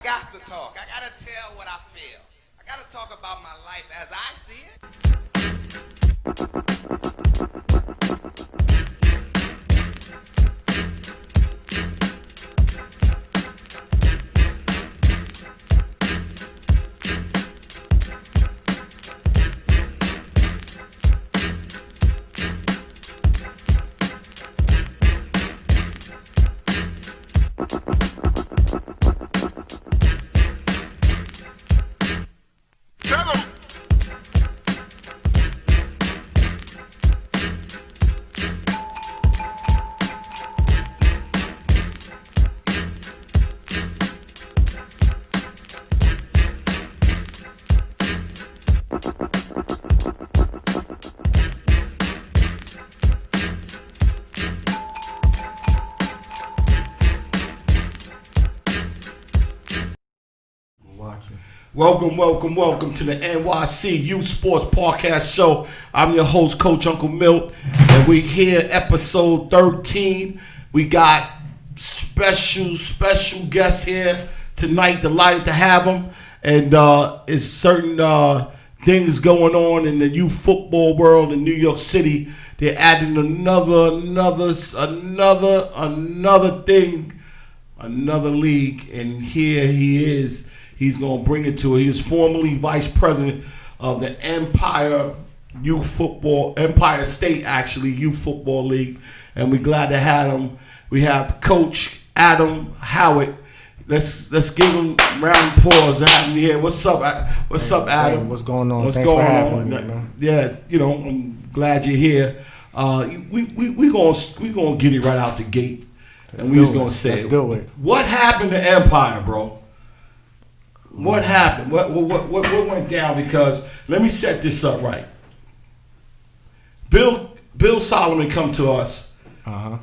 Got to talk. I gotta tell what I feel. I gotta talk about my life as I see it. Welcome to the NYC Youth Sports Podcast Show. I'm your host, Coach Uncle Milt, and we're here, episode 13. We got special guests here tonight. Delighted to have them, and it's certain things going on in the youth football world in New York City. They're adding another thing, another league, and here he is. He's going to bring it to it. He was formerly vice president of the Empire State, Youth Football League. And we're glad to have him. We have Coach Adam Howard. Let's give him a round of applause to have him here. What's up, Adam? Hey, what's going on? Thanks for having me, man. Yeah, I'm glad you're here. We gonna get it right out the gate. And we're just going to say, let's do it. What happened to Empire, bro? What happened? What went down? Because let me set this up right. Bill Solomon come to us, and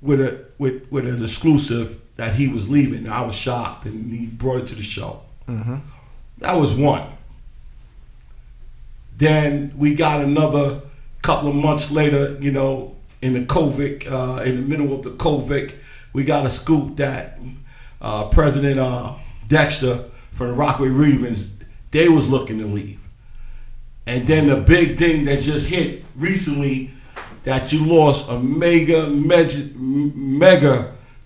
with an exclusive that he was leaving. I was shocked, and he brought it to the show. Mm-hmm. That was one. Then we got another couple of months later, in the COVID, in the middle of the COVID, we got a scoop that. President Dexter from the Rockaway Ravens, they was looking to leave. And then the big thing that just hit recently, that you lost a mega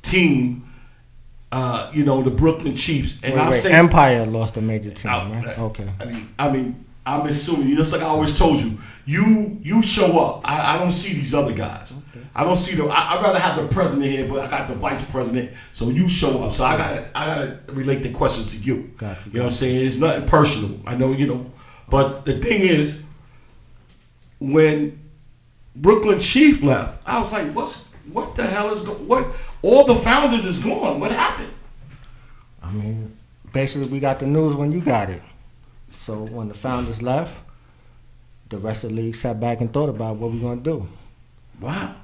team, the Brooklyn Chiefs. And I'm saying Empire lost a major team, right? Okay. I mean, I'm assuming, just like I always told you, you show up. I don't see these other guys. Okay. I don't see them. I'd rather have the president here, but I got the vice president, so you show up. So I gotta relate the questions to you. Gotcha. You know what I'm saying? It's nothing personal. I know, but the thing is, when Brooklyn Chief left, I was like, what the hell is what? All the founders is gone. What happened? I mean, basically, we got the news when you got it. So when the founders left, the rest of the league sat back and thought about what we're gonna do. Wow.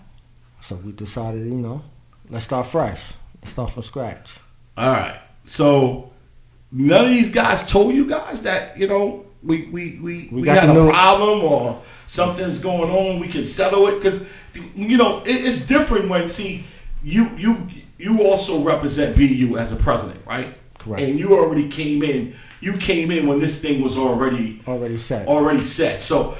So we decided, let's start fresh. Let's start from scratch. All right. So none of these guys told you guys that, we got a problem or something's going on, we can settle it. Because, it's different when, you also represent BU as a president, right? Correct. And you already came in. You came in when this thing was already set. So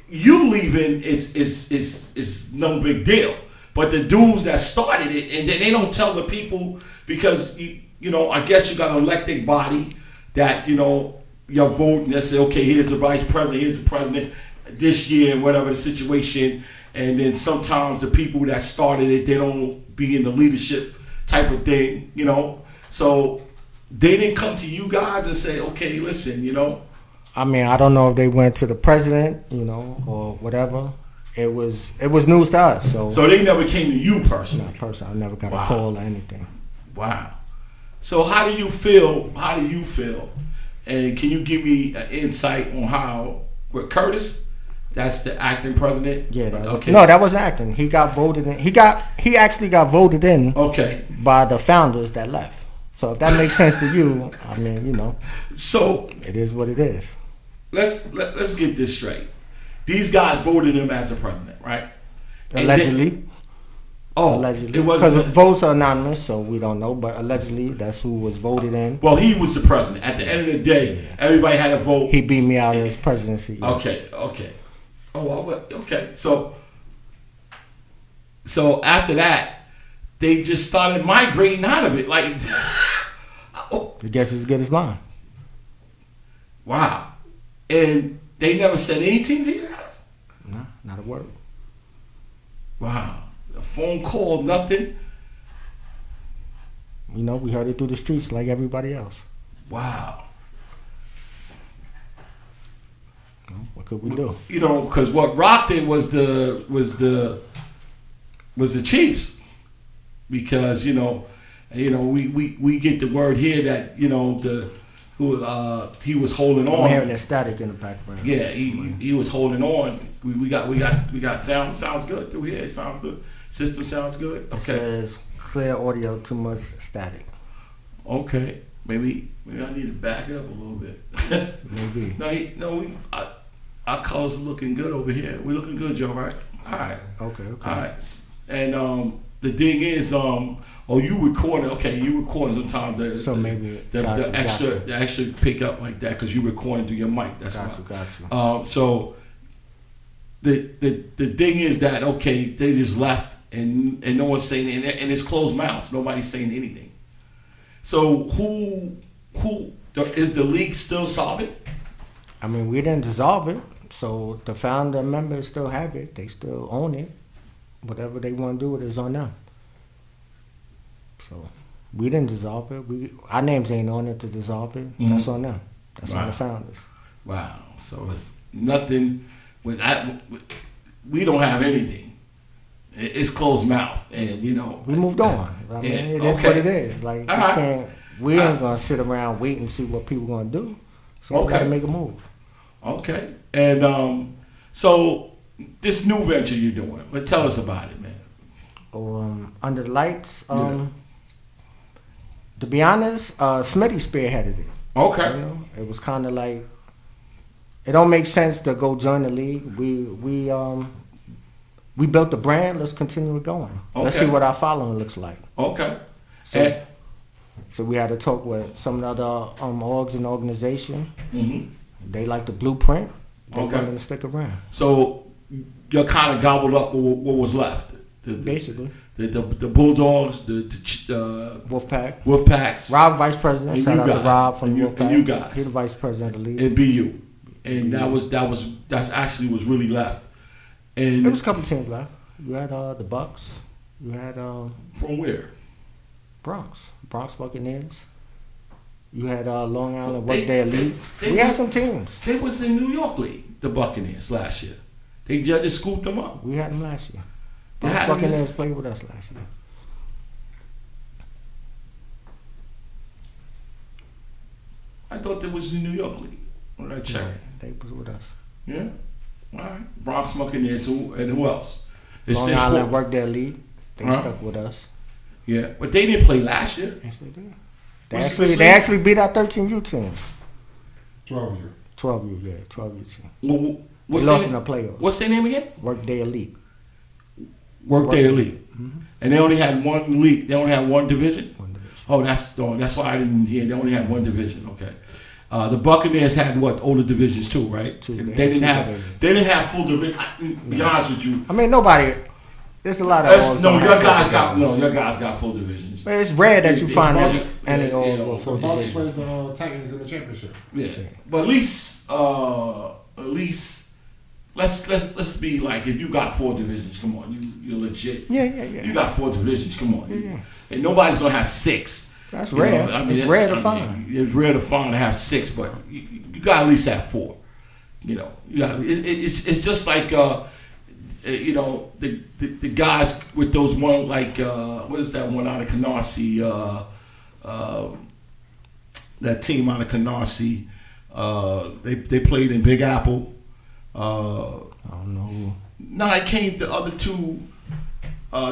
you leaving is no big deal. But the dudes that started it, and they don't tell the people because I guess you got an elected body that you're voting and say, okay, here's the vice president, here's the president this year, whatever the situation. And then sometimes the people that started it, they don't be in the leadership type of thing, So they didn't come to you guys and say, okay, listen, I mean, I don't know if they went to the president, or whatever. It was news to us. So they never came to you personally? Not personally. I never got a call or anything. Wow. So how do you feel? And can you give me an insight on how, with Curtis, that's the acting president? Yeah. That wasn't acting. He got voted in. He actually got voted in. Okay. By the founders that left. So if that makes sense to you, I mean, So it is what it is. Let's get this straight. These guys voted him as the president, right? Allegedly. Oh, allegedly. it wasn't Because votes are anonymous, so we don't know. But allegedly, that's who was voted in. Well, he was the president. At the end of the day, everybody had a vote. He beat me out of his presidency. Yeah. Okay. Oh, well, okay. So after that, they just started migrating out of it. Like, The guess is as good as mine. Wow. And they never said anything to you guys? No, not a word. Wow. A phone call, nothing? You know, we heard it through the streets like everybody else. Wow. What could we do? You know, because what rocked it was the Chiefs. Because, you know, we get the word here that, you know, he was holding on. I'm hearing that static in the background. Yeah, he was holding on. We got sounds good through here. It sounds good. System sounds good. Okay. It says clear audio, too much static. Okay. Maybe I need to back up a little bit. Maybe. Our colors are looking good over here. We're looking good, Joe, right? All right. Okay. All right. And the thing is, you recorded. Okay, you recorded sometimes. The extra pick up like that because you recording through your mic. That's got you. So the thing is that they just left and no one's saying anything, and it's closed mouths. Nobody's saying anything. So who is the league still solvent? I mean, we didn't dissolve it, so the founder members still have it. They still own it. Whatever they want to do with it is on them. So we didn't dissolve it. Our names ain't on it to dissolve it. Mm-hmm. That's on them. That's on the founders. Wow. So it's nothing. We don't have anything. It's closed mouth, and you know we moved on. I mean, it is what it is. Like we ain't gonna sit around wait and see what people gonna do. So we gotta make a move. Okay. And so this new venture you're doing, but tell us about it, man. Under the lights. To be honest, Smitty spearheaded it. Okay. You know, it was kind of like it don't make sense to go join the league. We built the brand. Let's continue it going. Okay. Let's see what our following looks like. Okay. So we had to talk with some of the other orgs and organizations. Mm-hmm. They like the blueprint. They're going to stick around. So you kind of gobbled up what was left. Basically. The Bulldogs, the Wolfpacks. Rob, vice president. Shout out to Rob from Wolfpack. And you guys. He's the vice president of the league. And BU. And that's actually was really left. And there was a couple of teams left. You had the Bucks. You had from where? Bronx Buccaneers. You had Long Island Workday Elite. We had some teams. They was in New York League, the Buccaneers last year. They just scooped them up. We had them last year. Bronx Buccaneers played with us last year. I thought they was in New York League. When I checked. Yeah, they was with us. Yeah. All right. Bronx Buccaneers. Who else? Long Island Workday Elite. They stuck with us. Yeah, but they didn't play last year. Yes, they did. They actually beat our 13U team. 12U. 12U team. They lost in the playoffs. What's their name again? Workday Elite. Workday Elite. Mm-hmm. And they only had one league. They only had one division. One division. Oh, that's why I didn't hear. They only had one division. Okay. The Buccaneers had older divisions too, right? Two. They didn't have full division. Be honest with you. I mean, nobody. There's a lot of your guys got full divisions. But it's rare that you find any old full division. division. The Bucks played the Titans in the championship. Yeah, but at least let's be like, if you got 4 divisions, come on, you're legit. Yeah. You got 4 divisions, come on. Yeah. And nobody's gonna have 6. That's rare. It's rare to find. It's rare to find to have 6, but you got to at least have 4. You know, you got. It's just like the guys with those one what is that one out of Canarsie? That team out of Canarsie. They played in Big Apple. I don't know. No, it came the other 2.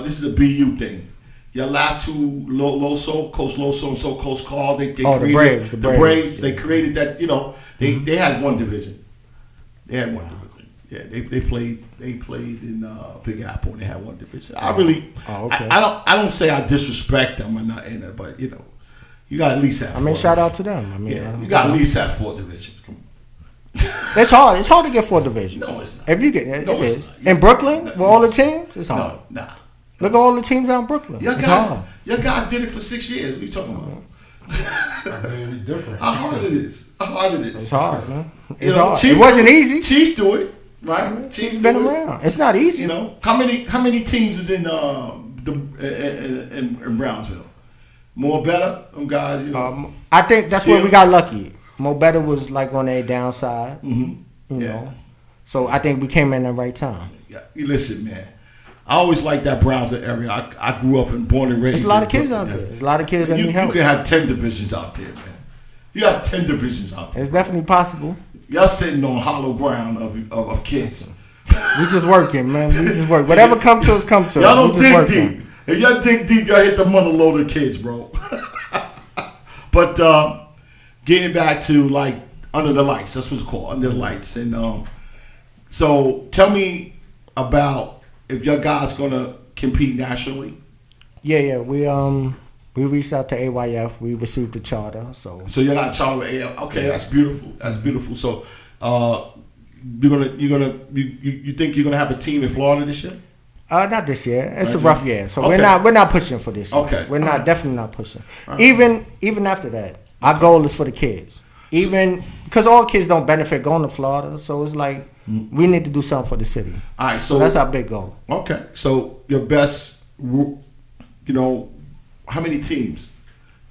This is a BU thing. Your last 2, Coach Loso and Coach Carl, they created the Braves. They created that. They had one division. They had one division. Yeah, they played in Big Apple and they had one division. Okay. I don't say I disrespect them or nothing, but you got to at least have. Shout out to them. You got to at least have 4 divisions. Come on. It's hard. It's hard to get 4 divisions. No, it's not. If you get it, it is. In Brooklyn, with all the teams, it's hard. No, nah. Look at all the teams out in Brooklyn. Your guys did it for 6 years. What are you talking about? Different. How hard it is. It's hard, man. It's hard. It wasn't easy. Chief do it, right? Chief's been around. It's not easy. How many teams is in in Brownsville? More better, guys. I think that's where we got lucky. More better was like on their downside. You know, so I think we came in at the right time. Yeah. Listen, man. I always liked that Brownsville area. I grew up and born and raised. There's a lot of kids out there. There's a lot of kids that need help. You could have 10 divisions out there, man. You got 10 divisions out there. It's definitely possible. Y'all sitting on hollow ground of kids. We just working, man. We just work. Whatever come to us, come to us. Y'all don't dig deep. If y'all dig deep, y'all hit the mother load of kids, bro. But getting back to like Under the Lights, that's what it's called, Under the Lights. And so tell me about if your guys gonna compete nationally. Yeah. We reached out to AYF. We received the charter. So you got a charter with AYF. Okay, that's beautiful. That's beautiful. So you think you're gonna have a team in Florida this year? Not this year. It's a rough year. So we're not pushing for this year. Okay. We're not definitely not pushing. Even after that, our goal is for the kids. Even because all kids don't benefit going to Florida, so it's like we need to do something for the city. All right, so that's our big goal. Okay, so your best, how many teams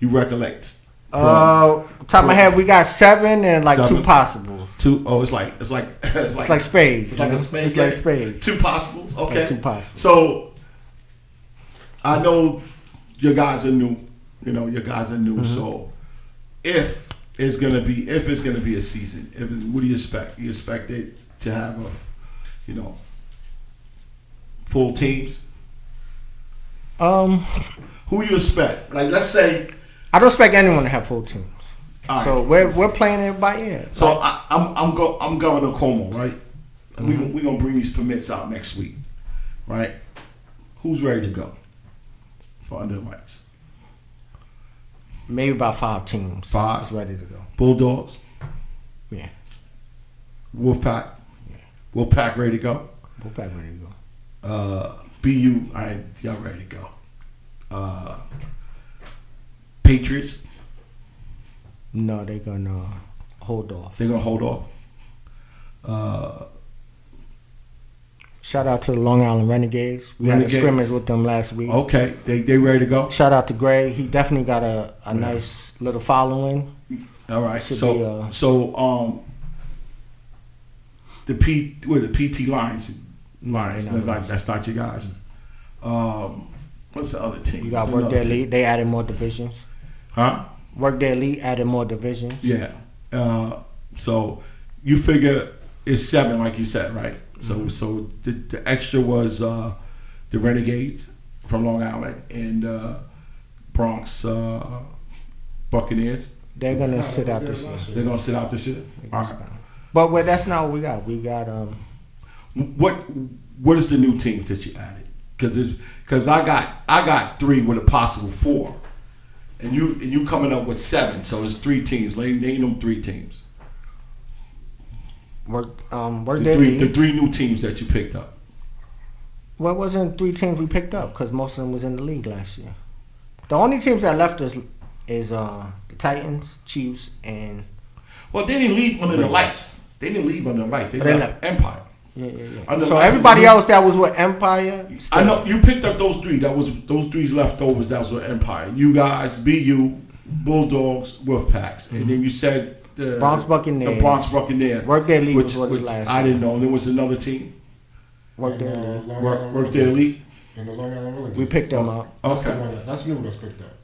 you recollect? Top of my head, we got 7 and like 7? 2 possibles. 2. Oh, it's like spades. It's like a spade. It's like spades. 2 possibles. Okay. Like 2 possibles. So I know your guys are new. So if it's gonna be a season, what do you expect? You expect it to have full teams? Who you expect? Like, let's say. I don't expect anyone to have full teams. Right. So we're playing it by ear. So I'm Governor Cuomo, right? We gonna bring these permits out next week, right? Who's ready to go for Under the Lights? Maybe about 5 teams. 5 is ready to go. Bulldogs. Yeah. Wolfpack. Yeah. Wolfpack ready to go. Wolfpack ready to go. BU, y'all ready to go. Patriots. No, they're gonna hold off. They're gonna hold off. Shout out to the Long Island Renegades. We had a scrimmage with them last week. Okay, they ready to go. Shout out to Gray. He definitely got a nice little following. All right. So the PT Lions. That's not you guys. What's the other team? You got Workday Elite. They added more divisions. Huh? Workday Elite added more divisions. Yeah. So you figure it's 7, like you said, right? So the extra was the Renegades from Long Island and Bronx Buccaneers. They're gonna sit out this year. They're gonna sit out this year. Right. But that's not what we got. We got What is the new teams that you added? Because I got 3 with a possible 4, and you coming up with 7. So it's 3 teams. Name them 3 teams. The 3 new teams that you picked up. Well, it wasn't 3 teams we picked up because most of them was in the league last year. The only teams that left us is the Titans, Chiefs, and. Well, they didn't leave under the lights. They didn't leave under the lights. They left Empire. Yeah. So everybody else that was with Empire. Still. I know you picked up those 3. That was those 3 leftovers. That was with Empire. You guys, BU, Bulldogs, Wolfpacks, and then you said the Bronx Buccaneers. The Bronx Buccaneers. Workday Elite was last. I didn't know. There was another team. Workday Elite. Workday Elite. And the Long Island Renegades. We picked them up. Okay. That's new. That's picked up.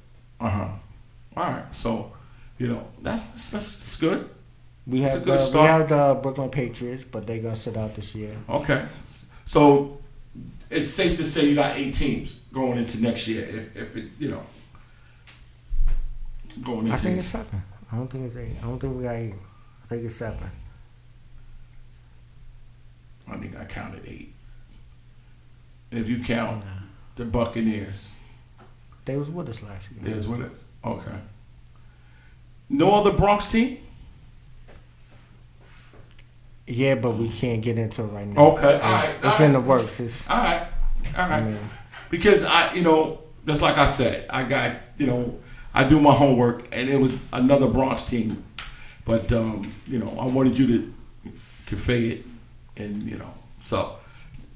All right. So, that's good. We have the Brooklyn Patriots, but they're gonna sit out this year. Okay, so it's safe to say you got 8 teams going into next year. If it going into. I think it's 7. I don't think it's 8. I don't think we got 8. I think it's 7. I think I counted 8. If you count the Buccaneers. They was with us last year. They was with us? Okay. No other Bronx team? Yeah, but we can't get into it right now. Okay. It's in the works. All right. I mean, because just like I said, I got, I do my homework, and it was another Bronx team. But, I wanted you to convey it, and, so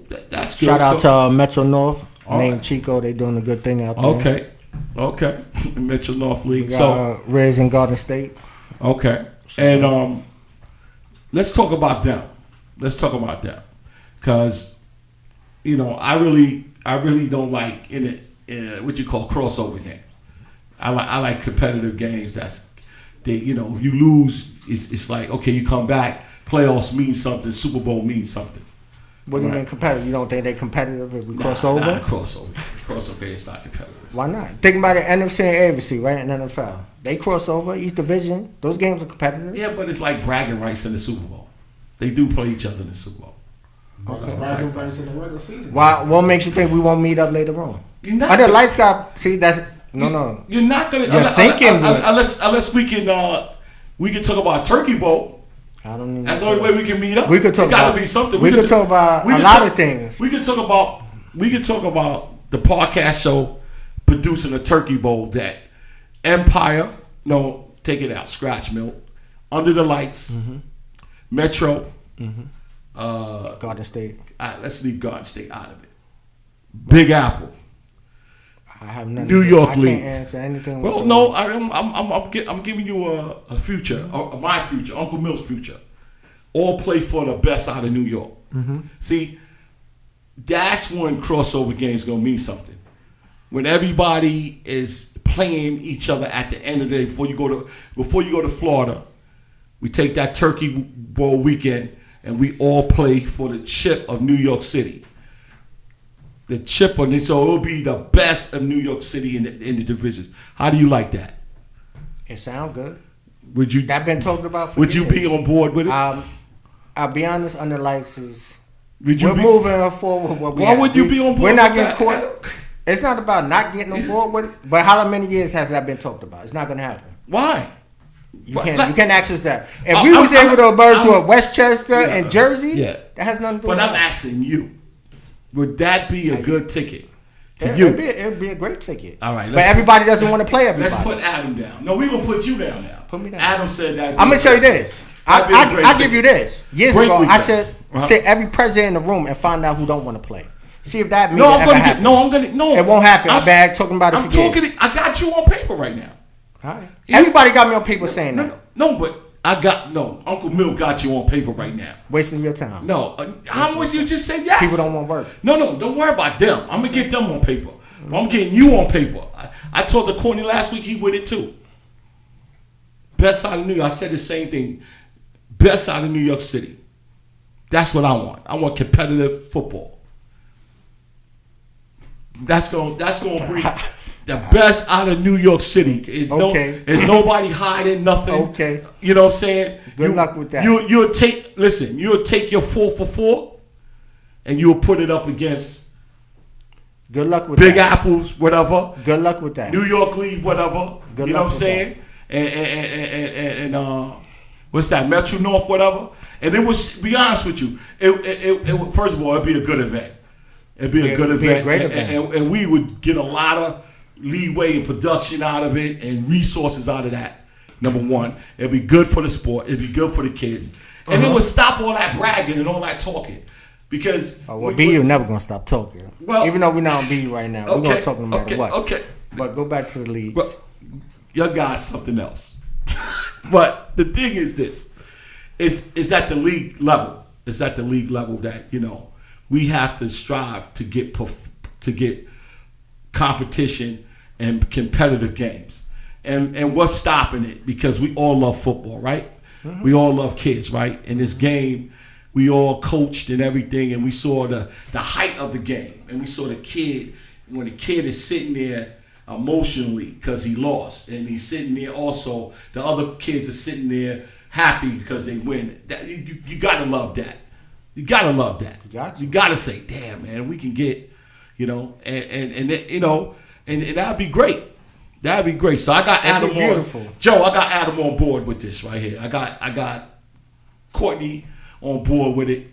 that's good. Shout out to Metro North, named Chico. They doing a good thing out there. Okay. Metro North League. We got Riz and Garden State. Okay. And let's talk about them. Because, I really don't like in what you call crossover games. I like competitive games. If you lose, it's like, okay, you come back. Playoffs mean something. Super Bowl means something. What do you mean competitive? You don't think they're competitive if we cross over? Not crossover. Crossover is not competitive. Why not? Think about it, NFC and AFC, right, in NFL. They cross over, each division. Those games are competitive. Yeah, but it's like bragging rights in the Super Bowl. They do play each other in the Super Bowl. Okay. Bragging rights in the regular season. What makes you think we won't meet up later on? You're not. Other lights got. See, that's no. You're not gonna. You're thinking unless we can talk about Turkey Bowl. I don't even. That's the only way we can meet up. We could talk. Gotta be something. We could talk about a lot of things. We could talk about the podcast show producing a Turkey Bowl that Empire. No, take it out. Scratch Milk, Under the Lights, Metro, Garden State. Let's leave Garden State out of it. Big Apple. I have nothing. New York I League. Can't answer anything. Well, no, I'm giving you a future, my future, Uncle Mill's future. All play for the best out of New York. See, that's when crossover games gonna mean something. When everybody is playing each other at the end of the day before you go to Florida, we take that Turkey Bowl weekend and we all play for the chip of New York City. The chip on it, so it'll be the best of New York City in the divisions. How do you like that? It sounds good. Would you? That been talked about for Would years. you be on board with it? I'll be honest. Under lights is. We're moving forward. Why would you be on board? We're not with getting that? caught. It's not about not getting on board with it, but how many years has that been talked about? It's not going to happen. Why? You can't access that. If we was able to emerge to a Westchester and Jersey, that has nothing to do with it. But I'm asking you, would that be a good ticket to you? you? It'd be a great ticket. All right. But everybody doesn't want to play everybody. Let's put Adam down. No, we're going to put you down now. Put me down. Adam said that. I'm going to show you this. I'll give you this. Years ago, I said, sit every president in the room and find out who don't want to play. See if that means it ever happen. No. It won't happen. I'm bad talking about it. I got you on paper right now. All right. Everybody got me on paper saying that. No, but Uncle Mill got you on paper right now. Wasting your time. No. How would you just say yes? People don't want work. No, don't worry about them. I'm going to get them on paper. I'm getting you on paper. I told the Corny last week he with it too. Best side of New York. I said the same thing. Best side of New York City. That's what I want. I want competitive football. That's going to bring the best out of New York City. There's nobody hiding nothing. Okay. You know what I'm saying? Good luck with that. You'll take your 4 for 4 and you'll put it up against Good luck with Big that. Apples, whatever. Good luck with that. New York League, whatever. Good you know luck what I'm saying? And what's that? Metro North, whatever. And it was, be honest with you, it first of all, it'd be a good event. It'd be a good event. Be a great event. And we would get a lot of leeway and production out of it and resources out of that. Number one, it'd be good for the sport. It'd be good for the kids. And it would stop all that bragging and all that talking. Because BU never gonna stop talking. Well, even though we're not on BU right now, we're gonna talk no matter what. Okay. But go back to the league. Well, your guy's something else. But the thing is this: it's at the league level. It's at the league level that we have to strive to get competition and competitive games. And what's stopping it? Because we all love football, right? Mm-hmm. We all love kids, right? In this game, we all coached and everything, and we saw the height of the game. And we saw the kid, when the kid is sitting there emotionally because he lost, and he's sitting there also, the other kids are sitting there happy because they win. You got to love that. You gotta love that. You gotta say, damn, man, we can get, and that'd be great. That'd be great. So I got Adam on. Joe, I got Adam on board with this right here. I got Courtney on board with it.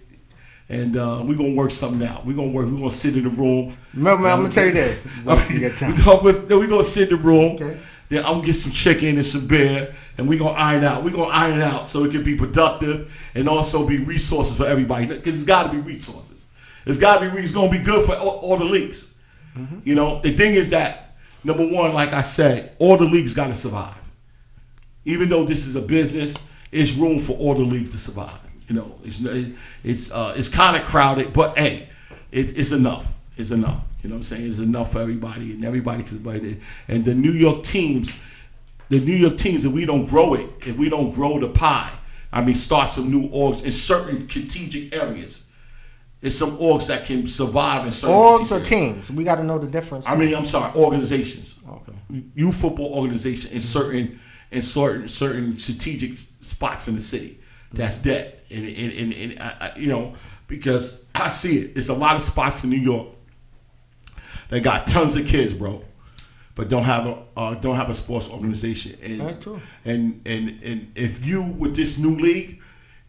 And we're gonna work something out. We're gonna sit in the room. Remember, I'm gonna tell you this. We're gonna sit in the room. Okay. Then I'm gonna get some chicken and some beer, and we're gonna iron out. We're gonna iron it out so it can be productive and also be resources for everybody. Because it's got to be resources. It's gonna be good for all the leagues. Mm-hmm. The thing is that number one, like I said, all the leagues got to survive. Even though this is a business, it's room for all the leagues to survive. It's kind of crowded, but hey, it's enough. It's enough. You know what I'm saying? It's enough for everybody, and everybody can play it. And the New York teams, if we don't grow it, if we don't grow the pie, start some new orgs in certain strategic areas. There's some orgs that can survive in certain orgs or teams. We got to know the difference. I'm sorry, organizations. Okay. Youth football organization in certain strategic spots in the city. That's dead, and because I see it. There's a lot of spots in New York that got tons of kids, bro, but don't have a sports organization. And, that's true. And if you with this new league,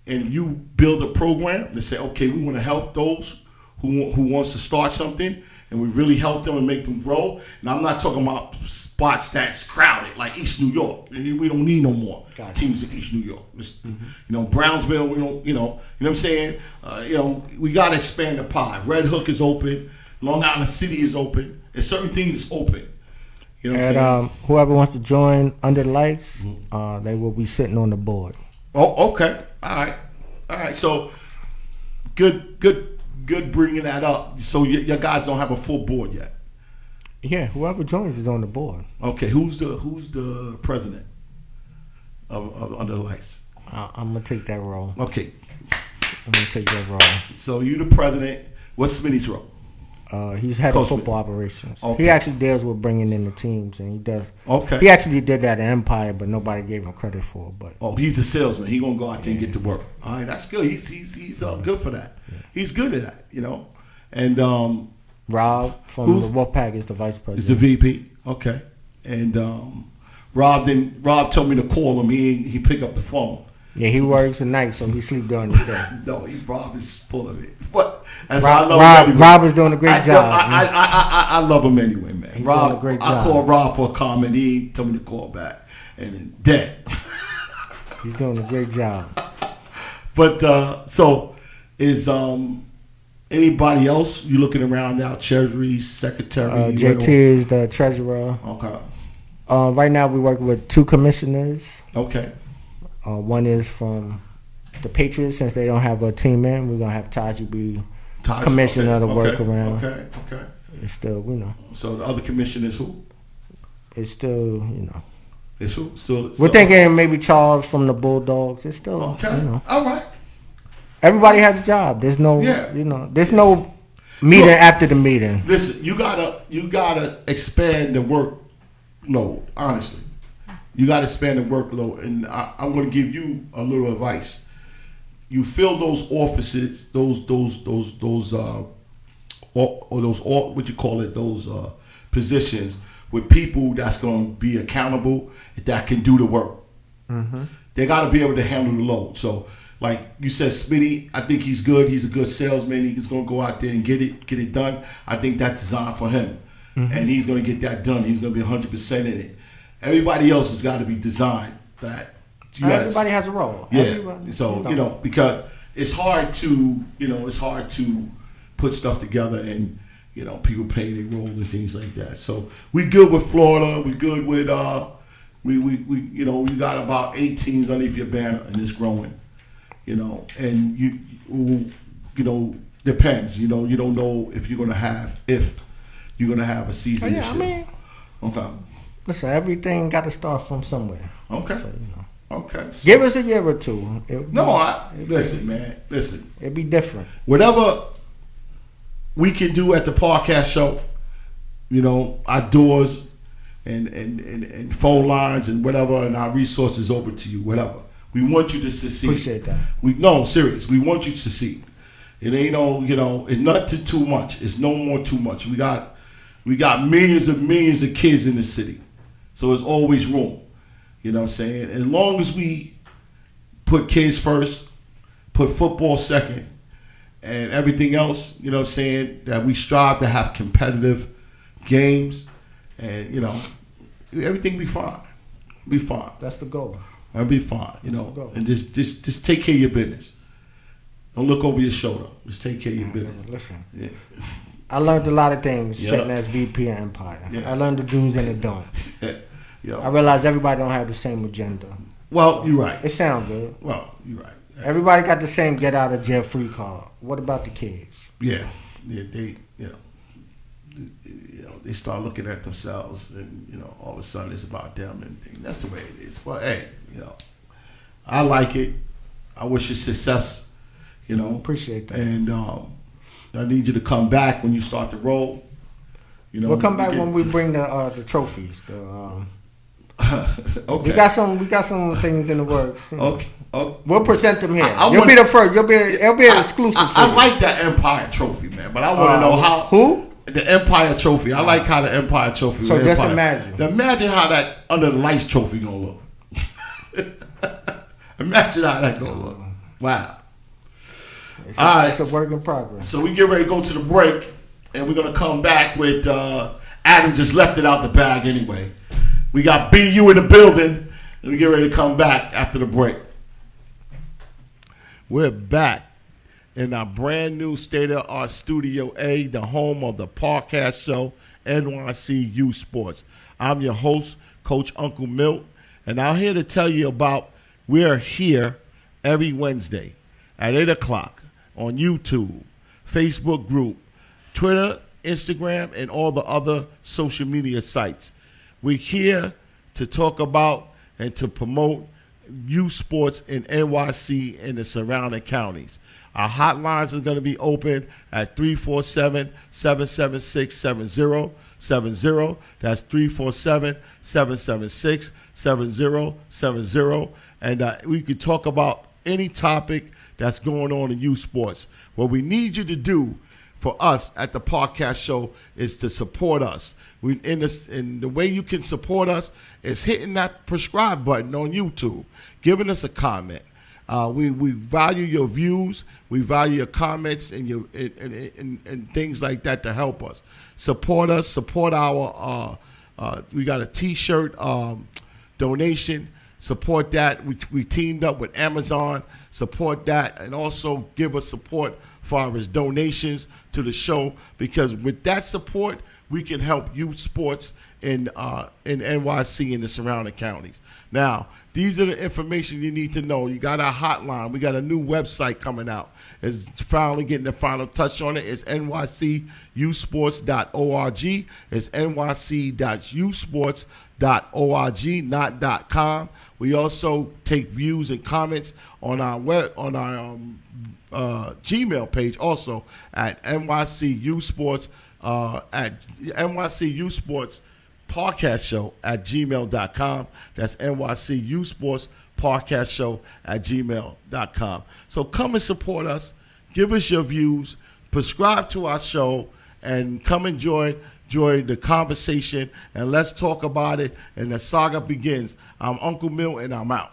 and you build a program that say, okay, we want to help those who wants to start something, and we really help them and make them grow. And I'm not talking about spots that's crowded like East New York. We don't need no more teams in East New York. Brownsville, we don't. You know what I'm saying? We got to expand the pie. Red Hook is open. Long Island City is open. There's certain things that's open. You know what I'm saying? Whoever wants to join Under the Lights, they will be sitting on the board. Oh, okay. All right. So good bringing that up. So your guys don't have a full board yet. Yeah, whoever joins is on the board. Okay, who's the president of Under the Lights? I'm gonna take that role. Okay, I'm gonna take that role. So you the president. What's Smitty's role? He's head of football operations. Okay. He actually deals with bringing in the teams, and he does. Okay. He actually did that at Empire, but nobody gave him credit for it. But he's a salesman. He's gonna go out there and get to work. All right, that's good. He's good for that. Yeah. He's good at that, And Rob from the Wolfpack is the vice president. He's the VP. Okay. And Rob told me to call him. He picked up the phone. Yeah, he works at night, so he sleep during the day. No, Rob is full of it. But Rob is doing a great job. I love him anyway, man. He's Rob, doing a great job. I called Rob for a comment. He told me to call back, and then dead. He's doing a great job. But so is anybody else you looking around now? Treasury Secretary. JT is the treasurer. Okay. Right now we work with 2 commissioners. Okay. One is from the Patriots, since they don't have a team in. We're gonna have Taji be commissioner to work around. Okay. It's still, So the other commissioner is who? It's still, It's who? Still. We're thinking maybe Charles from the Bulldogs. It's still, okay. All right. Everybody has a job. There's no, there's no meeting after the meeting. Listen, you gotta expand the workload. Honestly, you gotta expand the workload, and I'm gonna give you a little advice. You fill those offices, those positions with people that's gonna be accountable, that can do the work. Mm-hmm. They gotta be able to handle the load. So, like you said, Smitty, I think he's good. He's a good salesman. He's gonna go out there and get it done. I think that's designed for him, and he's gonna get that done. He's gonna be 100% in it. Everybody else has got to be designed that. Everybody has a role. Yeah. Everybody, so because it's hard to put stuff together and people pay their role and things like that. So we good with Florida. We good with we got about 8 teams underneath your banner, and it's growing. And depends. You don't know if you're gonna have a season this year. Okay. Listen, everything got to start from somewhere. Okay. So, Okay. So, give us a year or two. Listen, man. Listen. It'd be different. Whatever we can do at the podcast show, our doors and phone lines and whatever, and our resources open to you. Whatever. We want you to succeed. Appreciate that. Serious. We want you to succeed. It ain't it's not too much. It's no more too much. We got millions and millions of kids in the city. So there's always room. You know what I'm saying? As long as we put kids first, put football second, and everything else, you know what I'm saying, that we strive to have competitive games, and, everything be fine. Be fine. That's the goal. I'll be fine, and just take care of your business. Don't look over your shoulder. Just take care of your business. Listen, yeah. I learned a lot of things sitting as VP of Empire. Yeah. I learned the do's and the don'ts. Yeah. I realized everybody don't have the same agenda. Well, you're right. It sounds good. Well, you're right. Everybody got the same get out of jail free card. What about the kids? Yeah, they they start looking at themselves, and all of a sudden it's about them, and that's the way it is. But hey, I like it. I wish you success. Appreciate that. And I need you to come back when you start to roll. We'll come back when we bring the trophies. Okay. We got some things in the works. Okay. We'll present them here. You'll be the first. It'll be an exclusive. I like that Empire Trophy, man, but I want to know how. Who? The Empire Trophy. I like how the Empire Trophy. So just Empire. Imagine how that Under the Lights Trophy gonna look. Imagine how that gonna look. Wow. It's a work in progress. So we get ready to go to the break, and we're gonna come back with Adam just left it out the bag anyway. We got BU in the building, and we get ready to come back after the break. We're back in our brand new state-of-the-art Studio A, the home of the podcast show, NYC Youth Sports. I'm your host, Coach Uncle Milt, and I'm here to tell you about we're here every Wednesday at 8 o'clock on YouTube, Facebook group, Twitter, Instagram, and all the other social media sites. We're here to talk about and to promote youth sports in NYC and the surrounding counties. Our hotlines are going to be open at 347-776-7070. That's 347-776-7070. And we could talk about any topic that's going on in youth sports. What we need you to do for us at the podcast show is to support us. And the way you can support us is hitting that subscribe button on YouTube, giving us a comment. We value your views, we value your comments and your and things like that to help us. Support us, support our. We got a T-shirt donation. Support that. We teamed up with Amazon. Support that, and also give us support for our donations to the show, because with that support, we can help youth sports in NYC and the surrounding counties. Now, these are the information you need to know. You got our hotline. We got a new website coming out. It's finally getting the final touch on it. It's nycussports.org. It's nyc.usports.org, not .com. We also take views and comments on our Gmail page, also at nycusports at NYC Podcast Show at gmail.com. That's NYC Sports Podcast Show at gmail.com. So come and support us. Give us your views. Subscribe to our show and come enjoy the conversation, and let's talk about it, and the saga begins. I'm Uncle Mill, and I'm out.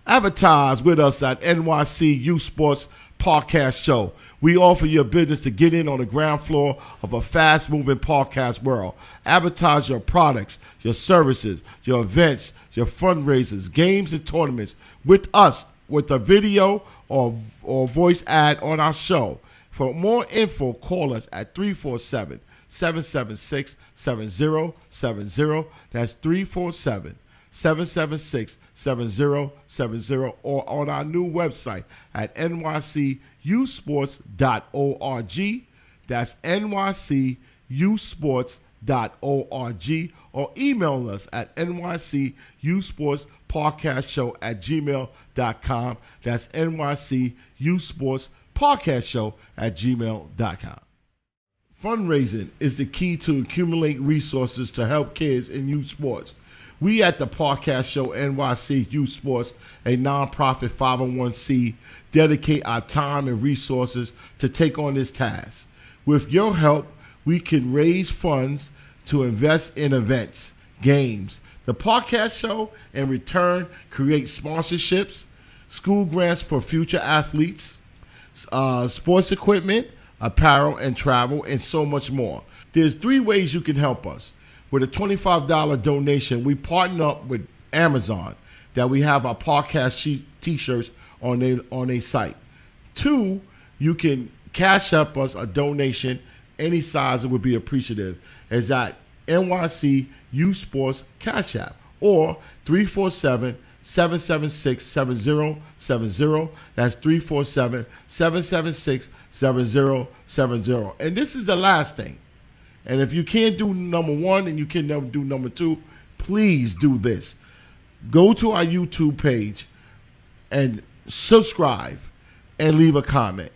Advertise with us at NYC Youth Sports Podcast Show. We offer your business to get in on the ground floor of a fast-moving podcast world. Advertise your products, your services, your events, your fundraisers, games, and tournaments with us with a video or voice ad on our show. For more info, call us at 347-776-7070. That's 347-776-7070, or on our new website at nycussports.org. That's nycussports.org, or email us at nycussportspodcastshow@gmail.com. That's nycussportspodcastshow@gmail.com. Fundraising is the key to accumulate resources to help kids in youth sports. We at the Podcast Show NYC Youth Sports, a nonprofit 501c, dedicate our time and resources to take on this task. With your help, we can raise funds to invest in events, games, the Podcast Show, in return, create sponsorships, school grants for future athletes, sports equipment, apparel and travel, and so much more. There's 3 ways you can help us. With a $25 donation, we partner up with Amazon that we have our podcast t-shirts on their site. 2, you can cash up us a donation any size. It would be appreciative. Is at NYC Youth Sports Cash App or 347-776-7070. That's 347-776-7070. And this is the last thing. And if you can't do number 1 and you can never do number 2, please do this. Go to our YouTube page and subscribe and leave a comment.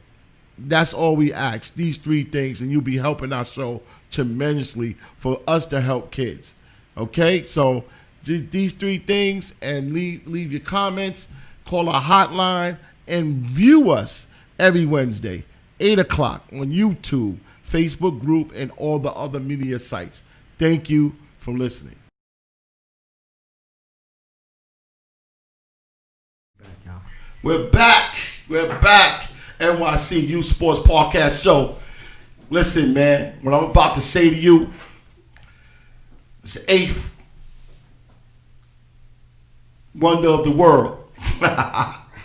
That's all we ask. These 3 things, and you'll be helping our show tremendously for us to help kids. Okay? So these 3 things, and leave your comments, call our hotline, and view us every Wednesday, 8 o'clock on YouTube, Facebook group, and all the other media sites. Thank you for listening. We're back. NYC Youth Sports Podcast Show. Listen, man, what I'm about to say to you, it's the 8th wonder of the world.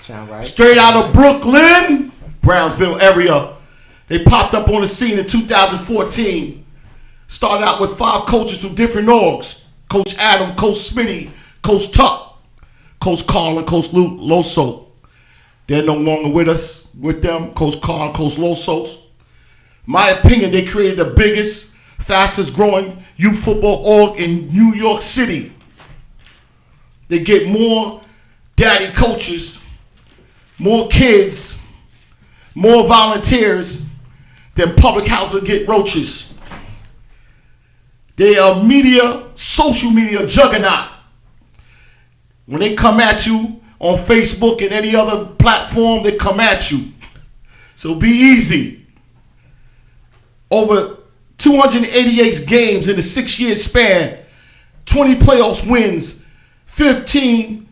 Sound right? Straight out of Brooklyn, Brownsville area. They popped up on the scene in 2014. Started out with 5 coaches from different orgs. Coach Adam, Coach Smitty, Coach Tuck, Coach Carl, and Coach Loso. They're no longer with us, with them, Coach Carl and Coach Losos. My opinion, they created the biggest, fastest growing youth football org in New York City. They get more daddy coaches, more kids, more volunteers than public houses get roaches. They are social media juggernaut. When they come at you on Facebook and any other platform, they come at you. So be easy. Over 288 games in a 6-year span, 20 playoffs wins, 15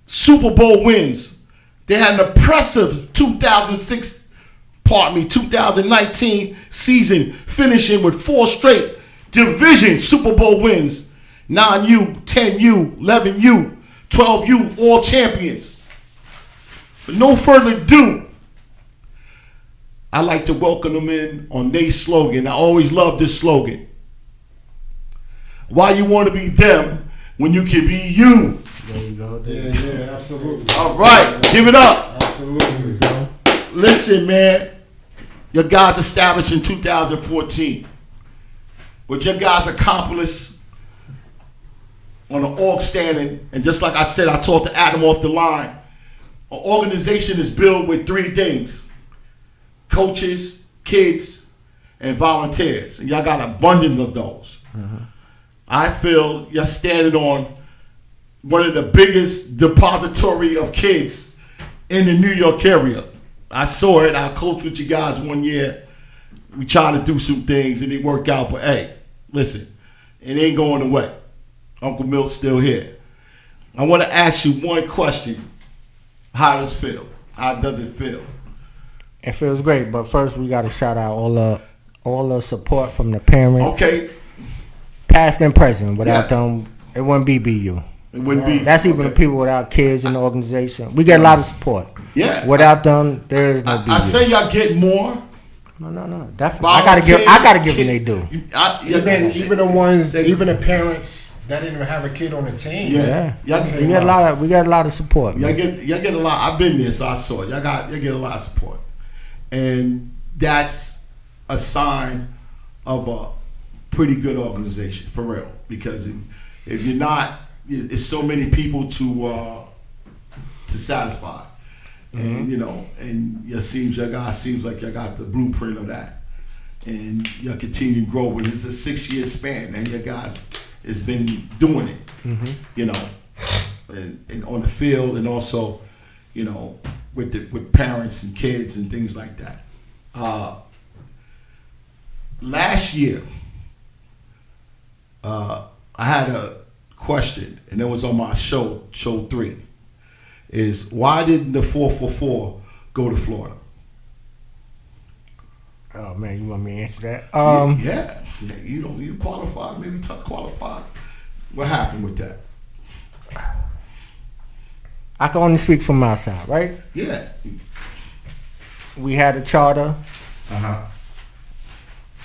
Super Bowl wins. They had an impressive 2019 season, finishing with 4 straight division Super Bowl wins. 9U, 10U, 11U, 12U, all champions. But no further ado, I like to welcome them in on their slogan. I always love this slogan. Why you want to be them when you can be you? There you go. Yeah, absolutely. All right, give it up. Absolutely. Listen, man, your guys established in 2014. What your guys accomplished on the org standing, and just like I said, I talked to Adam off the line. An organization is built with 3 things: coaches, kids, and volunteers. And y'all got an abundance of those. I feel you're standing on one of the biggest depository of kids in the New York area. I saw it. I coached with you guys one year. We tried to do some things and it worked out, but hey, listen, it ain't going away. Uncle Milt's still here. I want to ask you one question. How does it feel? How does it feel? It feels great, but first we got to shout out all the support from the parents. Okay. Past and present. Without them, it wouldn't be BU. It wouldn't be. That's even the people without kids in the organization. We get a lot of support. Yeah. Without them, there is no BU. I say y'all get more. No. Definitely. I gotta give them they do. Even the ones, even the parents that didn't even have a kid on the team. Yeah. We get a lot of support. Y'all get a lot. I've been there, so I saw it. Y'all get a lot of support, and that's a sign of a pretty good organization for real. Because if you're not, it's so many people to satisfy, and and y'all seems like y'all got the blueprint of that, and y'all continue to grow. But it's a 6-year span, and your guys has been doing it. You know, and on the field, and also, you know, with parents and kids and things like that. Last year, I had a question, and it was on my show 3. Is why didn't the 444 go to Florida? Oh man, you want me to answer that? Yeah. You know, you qualified, maybe tough qualified. What happened with that? I can only speak from my side, right? Yeah. We had a charter.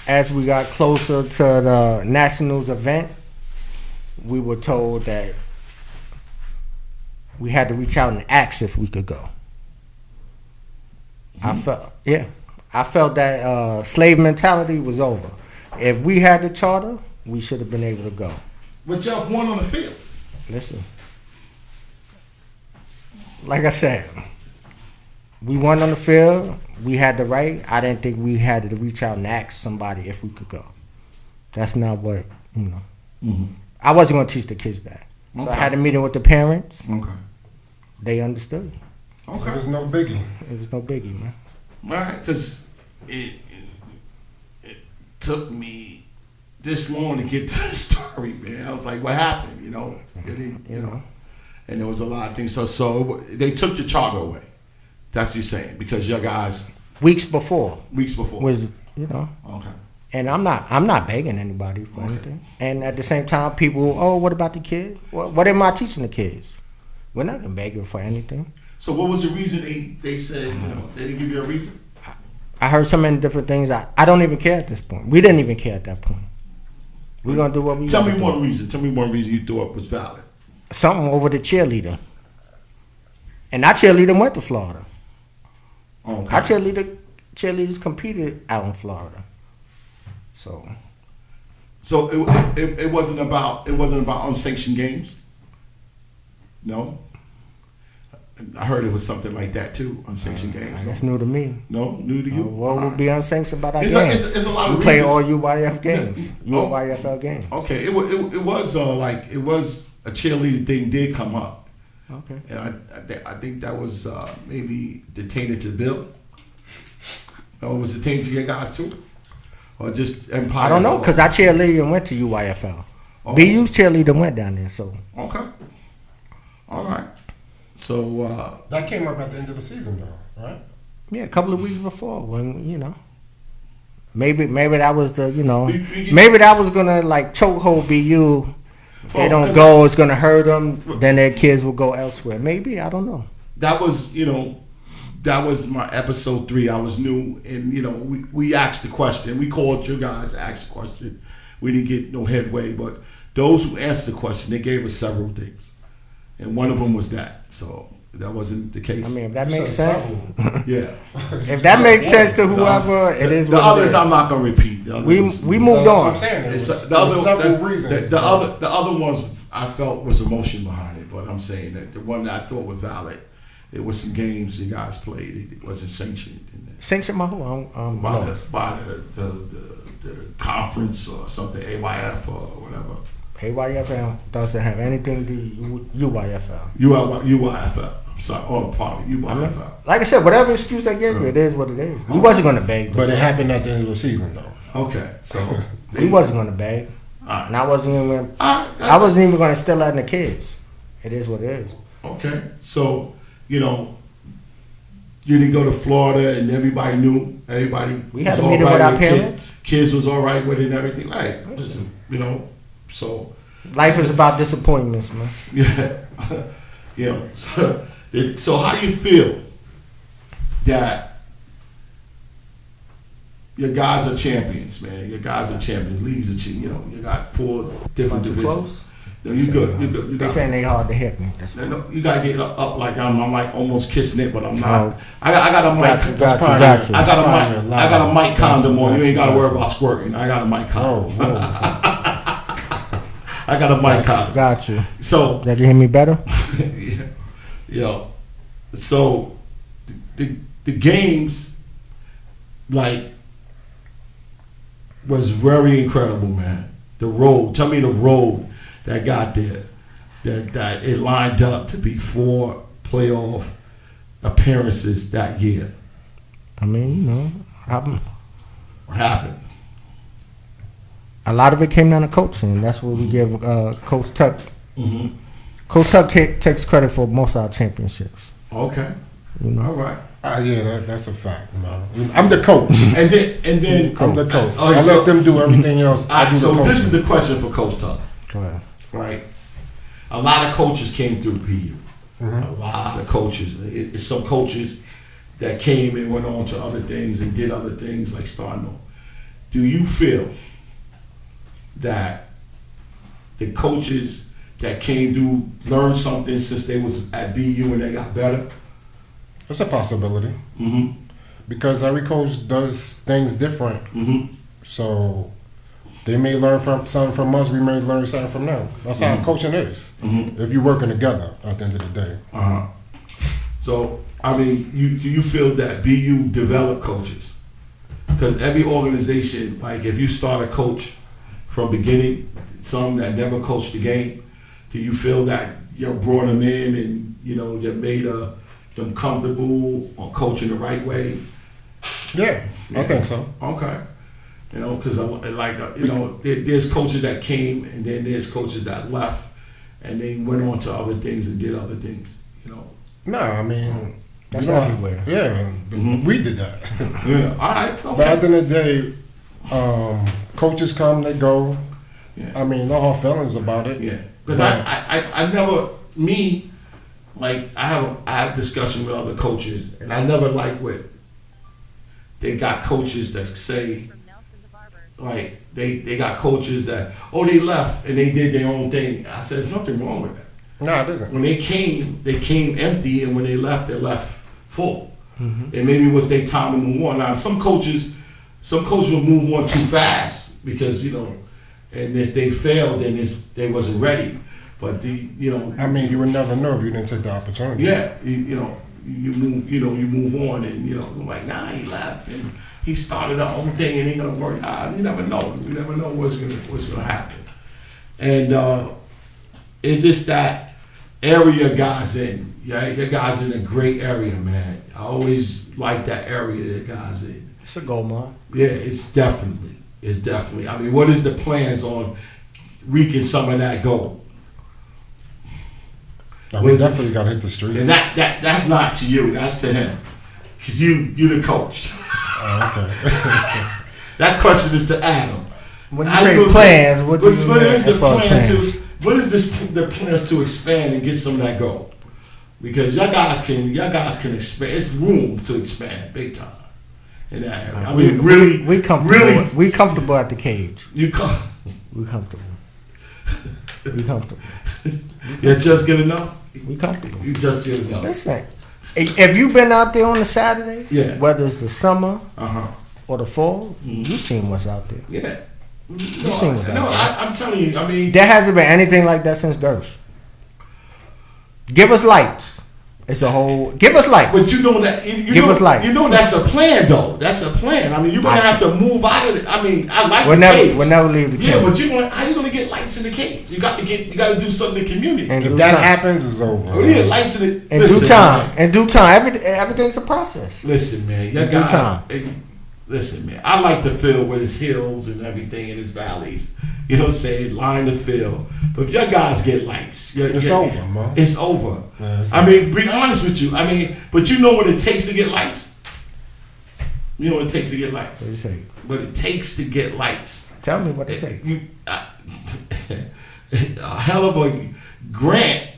As we got closer to the Nationals event, we were told that we had to reach out and ask if we could go. I felt that slave mentality was over. If we had the charter, we should have been able to go. But Jeff won on the field. Listen, like I said, we won on the field. We had the right. I didn't think we had to reach out and ask somebody if we could go. That's not what, you know. I wasn't going to teach the kids that. So I had a meeting with the parents. Okay. They understood. Okay. It was no biggie. It was no biggie, man. All right, because it took me this long to get to the story, man. I was like, what happened? You know, you know, and there was a lot of things. So they took the charter away. That's what you're saying, because your guys weeks before was, you know. Okay. And I'm not begging anybody for anything. And at the same time, people, oh, what about the kids? What am I teaching the kids? We're not gonna beg them for anything. So what was the reason they said, you know, they didn't give you a reason? I heard so many different things. I don't even care at this point. We didn't even care at that point. We're gonna do what we. Tell me one reason. Tell me one reason you thought was valid. Something over the cheerleader. And our cheerleader went to Florida. Okay. Our cheerleaders competed out in Florida. So it wasn't about unsanctioned games. No. I heard it was something like that too, unsanctioned games. That's new to me. No, new to you. What would be unsanctioned about our games? It's a lot of we play reasons. all UYF games, UYFL games. Okay, it was a cheerleader thing did come up. Okay, and I think that was maybe detained to Bill. Or was it tainted to your guys too, or just Empire? I don't know, because our cheerleader went to UYFL. Oh. BU's cheerleader went down there, so okay, all right. So that came up at the end of the season, though, right? Yeah, a couple of weeks before, when maybe that was the maybe that was gonna like chokehold BU. If they don't go, it's gonna hurt them. Then their kids will go elsewhere. Maybe, I don't know. That was my episode 3. I was new, and we asked the question. We called you guys, asked the question. We didn't get no headway, but those who answered the question, they gave us several things. And one of them was that. So that wasn't the case. I mean, if that makes sense. Yeah. If that makes sense to whoever, it is what it is. The others I'm not going to repeat. We moved on. Several reasons. The other ones I felt was emotion behind it, but I'm saying that the one that I thought was valid, it was some games you guys played. It wasn't sanctioned. Sanctioned by who? By the conference or something, AYF or whatever. AYFL doesn't have anything to UYFL. UYFL. I'm sorry, all part of UYFL. I mean, like I said, whatever excuse they gave you, it is what it is. We wasn't going to beg them. But it happened at the end of the season, though. Okay, so we wasn't going to beg. Right. And I wasn't even going to steal that in the kids. It is what it is. Okay, so you didn't go to Florida, and everybody knew. We had a meeting with our parents. Kids was all right with it and everything. Hey, listen, so life is about disappointments, man. Yeah. So how do you feel that your guys are champions, man? Your guys are champions. Leagues are champions. You got 4 different divisions. Close? No, you good. They saying they hard to hit me. No, you gotta get up like I'm like almost kissing it, but I'm not. I got a mic. Got you. I got a mic condom on. You ain't gotta worry about squirting. I got a mic condom. I got a mic condom. Got you. So that you hear me better? Yeah. So the games was very incredible, man. The road. Tell me the road. that got there, that it lined up to be 4 playoff appearances that year? I mean, What happened? A lot of it came down to coaching. That's what we give Coach Tuck. Mm-hmm. Coach Tuck takes credit for most of our championships. Okay. All right. Yeah, that's a fact, man. I'm the coach. and then I'm the coach. I let them do everything else. I do so the this is the question for Coach Tuck. Go ahead. Right. A lot of coaches came through PU. Mm-hmm. A lot of coaches. It's some coaches that came and went on to other things and did other things like Starno. Do you feel that the coaches that came through learned something since they was at BU and they got better? It's a possibility. Mm-hmm. Because every coach does things different. Mm-hmm. So they may learn something from us, we may learn something from them. That's how coaching is. Mm-hmm. If you're working together at the end of the day. Uh-huh. So, I mean, do you feel that BU develop coaches? Because every organization, like if you start a coach from beginning, some that never coached the game, do you feel that you brought them in and, you made them comfortable on coaching the right way? Yeah, I think so. Okay. Because there's coaches that came and then there's coaches that left and they went on to other things and did other things, No, I mean, that's everywhere. Yeah, we did that. Yeah, all right. Okay. But at the end of the day, coaches come, they go. Yeah. I mean, no hard feelings about it. Yeah, because I never I have discussion with other coaches, and I never like what they got coaches that say like they got coaches that they left and they did their own thing. I said there's nothing wrong with that. No, it isn't. When they came empty, and when they left full. Mm-hmm. And maybe it was their time to move on. Now some coaches will move on too fast because and if they failed, then they wasn't ready. But I mean, you would never know if you didn't take the opportunity. Yeah, you move on, and I'm like, nah, he left and he started the whole thing, and ain't gonna work out. You never know. You never know what's gonna happen. And it's just that area guys in. Yeah, your guys in a great area, man. I always like that area that guys in. It's a gold mine. Yeah, it's definitely. I mean, what is the plans on wreaking some of that gold? We definitely got to hit the street. And that's not to you. That's to him, because you the coach. Oh, okay. That question is to Adam. When you say plans, what is the plans to expand and get some of that gold? Because y'all guys can expand. It's room to expand big time in that area. I mean, we comfortable. Really, we comfortable at the cage. We comfortable. We comfortable. You're just good enough. We comfortable. You just good enough. Listen, if you've been out there on a Saturday, yeah, whether it's the summer or the fall, you seen what's out there. Yeah. You seen what's out there. I'm telling you, I mean, there hasn't been anything like that since Gersh. Give us lights. It's a whole. Give us lights. But give us lights. That's a plan, though. That's a plan. I mean, you're gonna have to move out of it. I mean, I like the cage. We'll never leave the cage. Yeah, but how you gonna get lights in the cage? You got to do something in the community. And if that happens, it's over. Oh yeah, lights in the. In due time. In due time. Everything's a process. Listen, man. In due time. Listen, man. I like the field with its hills and everything and its valleys. You know what I'm saying? Line the field. But if your guys get lights, it's over, man. It's over. Yeah, I mean, be honest with you. I mean, but you know what it takes to get lights? You know what it takes to get lights? What do you say? What it takes to get lights. Tell me what it takes. A hell of a grant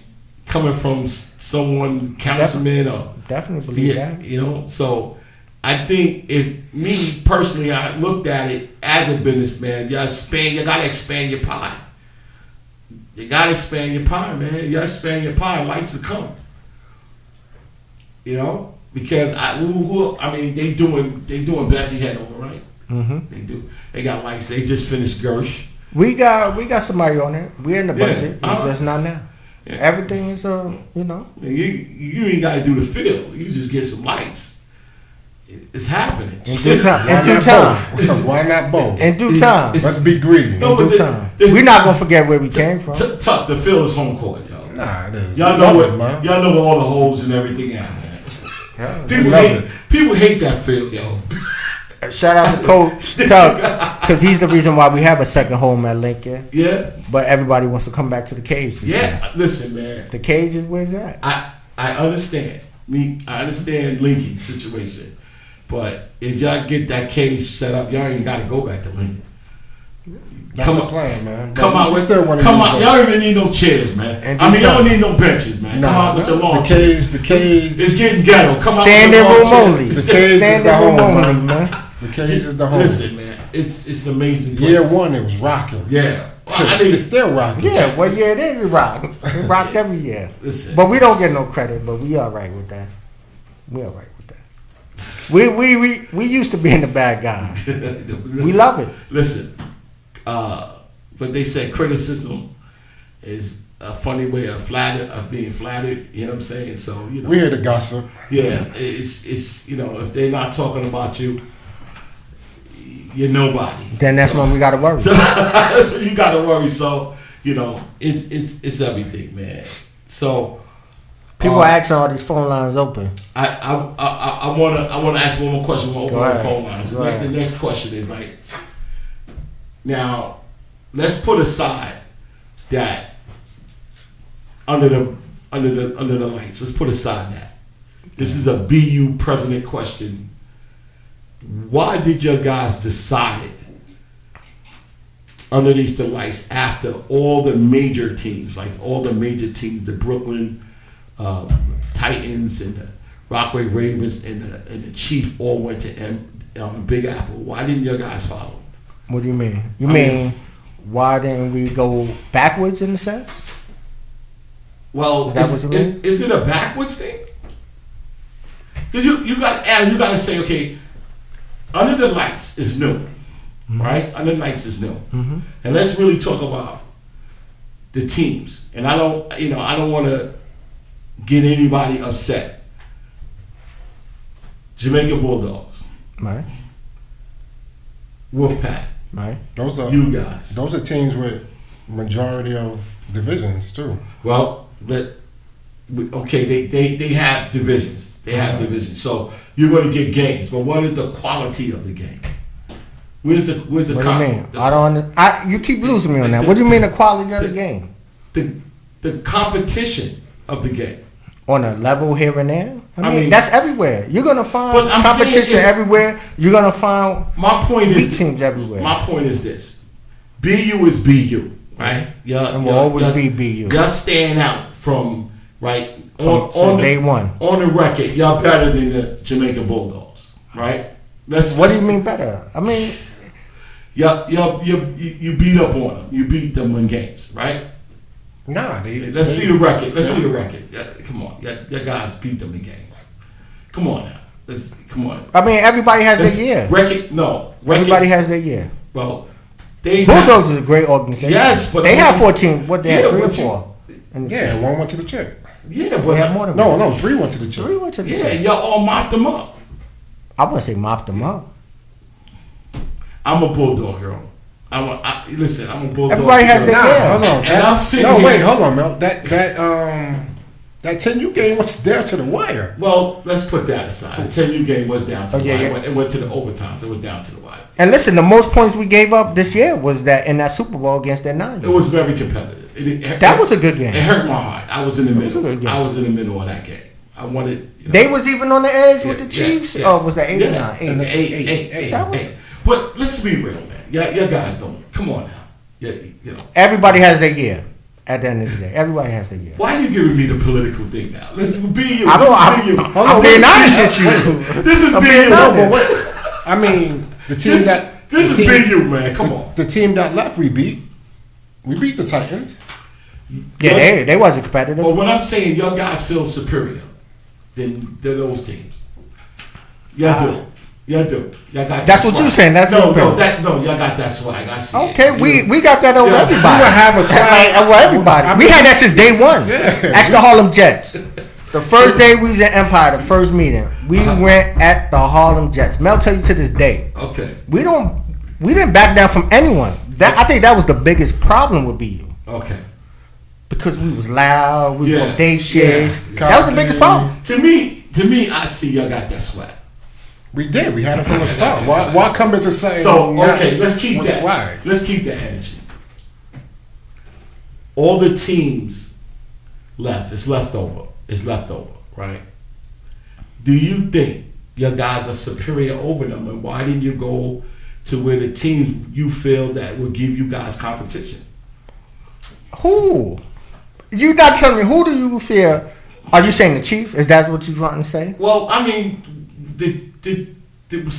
coming from someone, councilman or definitely believe that. So I think if me personally, I looked at it as a businessman. You gotta expand your pie. You gotta expand your pie, man. You gotta expand your pie. Lights are coming. Because they doing Bessie Headover, right? Mm-hmm. They do. They got lights. They just finished Gersh. We got somebody on there. We're in the budget. It's just not now. Yeah. Everything is You ain't got to do the field. You just get some lights. It's happening. In due time. Why not both? In due time. Let's be greedy. In due time. We're not gonna forget where we came from. Tuck, the field is home court, yo. Nah, it is. Y'all know where all the holes and everything at, man. People hate that field, yo. Shout out to Coach Tuck, because he's the reason why we have a second home at Lincoln. Yeah. But everybody wants to come back to the cage. Listen, man. The cage is where's that? I understand. I understand Lincoln's situation. But if y'all get that cage set up, y'all ain't got to go back to Lincoln. That's the plan, man. Come out. Y'all don't even need no chairs, man. Y'all don't need no benches, man. Come out with your lawn. The cage. It's getting ghetto. Come out with your lawn. Standing room only. The cage is the home, man. The cage is the home. Listen, man. It's amazing place. Year one, it was rocking. Yeah. I think it's still rocking. Yeah, well, yeah, it is rock. It rocked every year. Listen. But we don't get no credit, but we all right with that. We all right with that. We used to being the bad guys. We love it. Listen, but they said criticism is a funny way of being flattered. You know what I'm saying? So we hear the gossip. Yeah, it's if they're not talking about you, you're nobody. Then that's when we gotta worry. So, that's when you gotta worry. So it's everything, man. So. People are asking all these phone lines open. I wanna ask one more question. We'll open the phone lines. The next question is now, let's put aside that under the lights. Let's put aside that. This is a BU president question. Why did your guys decide underneath the lights after all the major teams, the Brooklyn Titans and the Rockaway Ravens and the Chief all went to Big Apple? Why didn't your guys follow? What do you mean? You mean why didn't we go backwards in a sense? Well, is it a backwards thing? Because you got to say, okay, under the lights is new, right? Under the lights is new, and let's really talk about the teams. And I don't want to get anybody upset. Jamaica Bulldogs, right? Wolfpack, right? Those are you guys. Those are teams with majority of divisions too. Well, they have divisions. They have divisions. So you're going to get games, but what is the quality of the game? Where's the what do you mean? I don't. You keep losing me on that. What do you mean the quality of the game? The competition of the game. On a level here and there. I mean that's everywhere. You're gonna find competition everywhere. You're gonna find weak teams everywhere. My point is this: BU is BU, right? And will always be BU. Y'all stand out from since day one. On the record, y'all better than the Jamaica Bulldogs, right? What do you mean better? I mean, you beat up on them. You beat them in games, right? Nah, let's see the record. Let's see the record. Come on, your guys beat them in games. Come on now. Come on. I mean, everybody has their year. Everybody has their year. Well, Bulldogs is a great organization. Yes, but they have 14. What they had 3 or 4. Yeah, one went to the chip. Yeah, but have more than no, 3 went to the chip. 3 went to the chip. Yeah, y'all all mopped them up. I wouldn't say mopped them up. I'm a Bulldog, girl. Listen, I'm a Bulldog. Everybody has their year. Hold on. And I'm sitting here. Wait, hold on, Mel. That 10U game was down to the wire. Well, let's put that aside. The 10U game was down to the wire. Yeah. It went to the overtime. It was down to the wire. And listen, the most points we gave up this year was that in that Super Bowl against that Niners. It was very competitive. That was a good game. It hurt my heart. I was in the middle. I was in the middle of that game. I wanted. They was even on the edge with the Chiefs. Yeah. Oh, was that 8 or 9? 8. But let's be real, man. Your guys don't. Come on now. Everybody has their year. At the end of the day, everybody has their year. Why are you giving me the political thing now? Listen, be you. I'm being honest with you. This is being you. I mean, the team this is being you, man. Come on. The team that left, we beat the Titans. Yeah, they wasn't competitive. But when I'm saying your guys feel superior than those teams, y'all do. Y'all got that's what you're saying. That's y'all got that swag. I see. Okay, we got that over everybody. We have a swag over everybody. We had that since day one. Yeah. Ask the Harlem Jets. The first day we was in Empire, the first meeting, we went at the Harlem Jets. Mel tell you to this day. Okay. We didn't back down from anyone. I think that was the biggest problem with BU. Okay. Because we was loud, we was on day shits. Yeah. That was the biggest problem. To me, I see y'all got that swag. We did. We had it from the start. Why come into saying? So okay, let's keep that. Swag? Let's keep that energy. All the teams left. It's leftover. Right? Do you think your guys are superior over them, and why didn't you go to where the teams you feel that will give you guys competition? Who? You not telling me who do you feel? Are you saying the Chiefs? Is that what you're trying to say? Well, I mean, because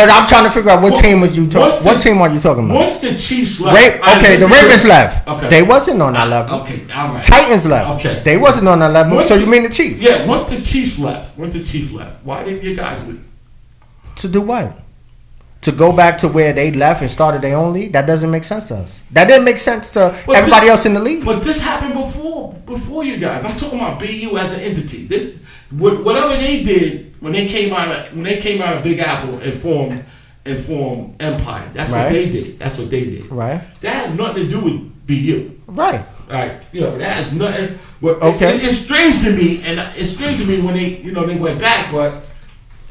I'm trying to figure out what team was you talking. What team are you talking about? Once the Chiefs left, the Ravens left. Okay. They wasn't on that level. Okay, all right. Titans left. Okay, they wasn't on that level. So you mean the Chiefs? Yeah. Once the Chiefs left, why didn't you guys leave? To do what? To go back to where they left and started their own league? That doesn't make sense to us. That didn't make sense to everybody else in the league. But this happened before you guys. I'm talking about BU as an entity. Whatever they did when they came out of Big Apple and formed Empire. That's what they did. Right. That has nothing to do with BU. Right. Right. That has nothing. Okay. It's strange to me, when they went back, but.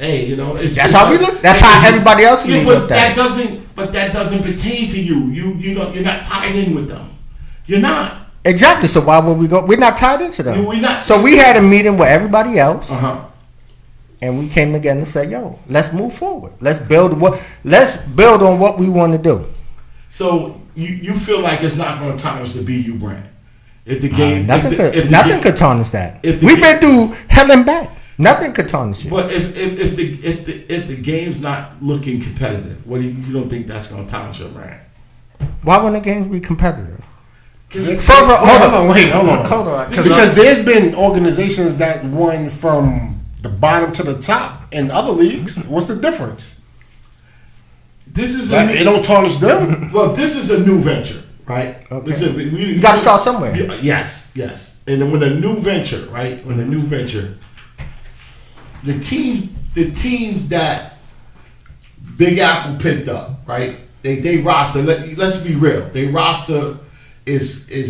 Hey, that's how we look. That's how everybody else looked at. That doesn't pertain to you. You're not tied in with them. You're not. Exactly. So why would we go? We're not tied into them. We're not. So we had a meeting with everybody else, and we came together and said, "Yo, let's move forward. Let's build on what we want to do." So you feel like it's not going to tarnish the BU brand if the game nothing could tarnish that. We've been through hell and back. Nothing could tarnish it. But if the game's not looking competitive, what do you don't think that's going to tarnish your brand? Why wouldn't the games be competitive? Hold on. Because there's been organizations that won from the bottom to the top in other leagues. What's the difference? It don't tarnish them. Well, this is a new venture, right? Okay. You got to start somewhere. Yes. And then with a new venture, right? The teams that Big Apple picked up, right? They roster. Let's be real. They roster is. They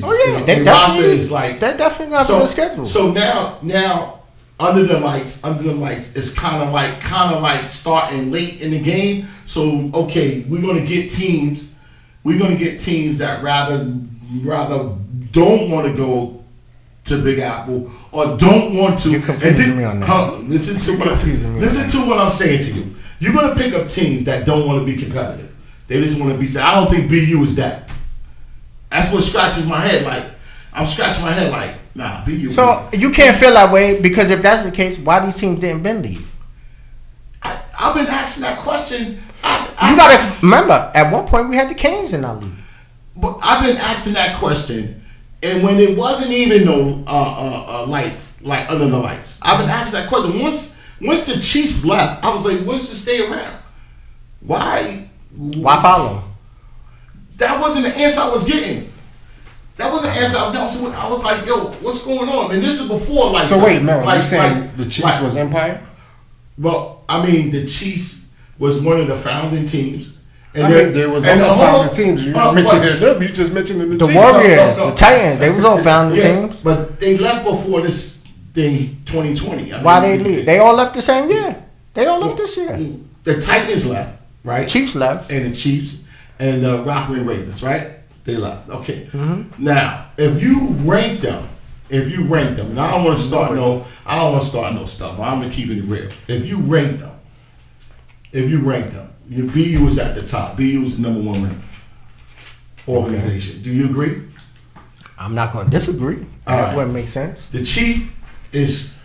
roster is like they definitely got a good schedule. So now under the lights, it's kind of like starting late in the game. So okay, we're gonna get teams that rather don't want to go to Big Apple or don't want to. You're confusing me on that. Listen to what I'm saying to you. You're gonna pick up teams that don't want to be competitive. They just want to be. I don't think BU is that. That's what scratches my head. Like I'm scratching my head. Like nah, BU. So you can't feel that way because if that's the case, why these teams didn't been leave? I've been asking that question. You gotta remember, at one point we had the Canes in our league. But I've been asking that question. And when it wasn't even no lights, like under the lights, I've been asking that question. Once the Chiefs left, I was like, what's to stay around? Why follow? That wasn't the answer I was getting. That wasn't the answer. I was like, yo, what's going on? And this is before lights. So wait, no, you're saying the Chiefs was Empire? Well, I mean, the Chiefs was one of the founding teams. And there was other founding teams. You mentioned them. You just mentioned the teams. Warriors, the Titans. They was all founding teams. But they left before this thing, 2020. Why they leave? They all left the same year. They all left this year. The Titans left, right? Chiefs left. And the Chiefs and the Rockland Raiders, right? They left. Okay. Mm-hmm. Now, if you rank them, and I don't want to start no stuff. I'm gonna keep it real. If you rank them, your BU is at the top. BU is the number one ranked organization. Okay. Do you agree? I'm not going to disagree. That wouldn't make sense. The Chief is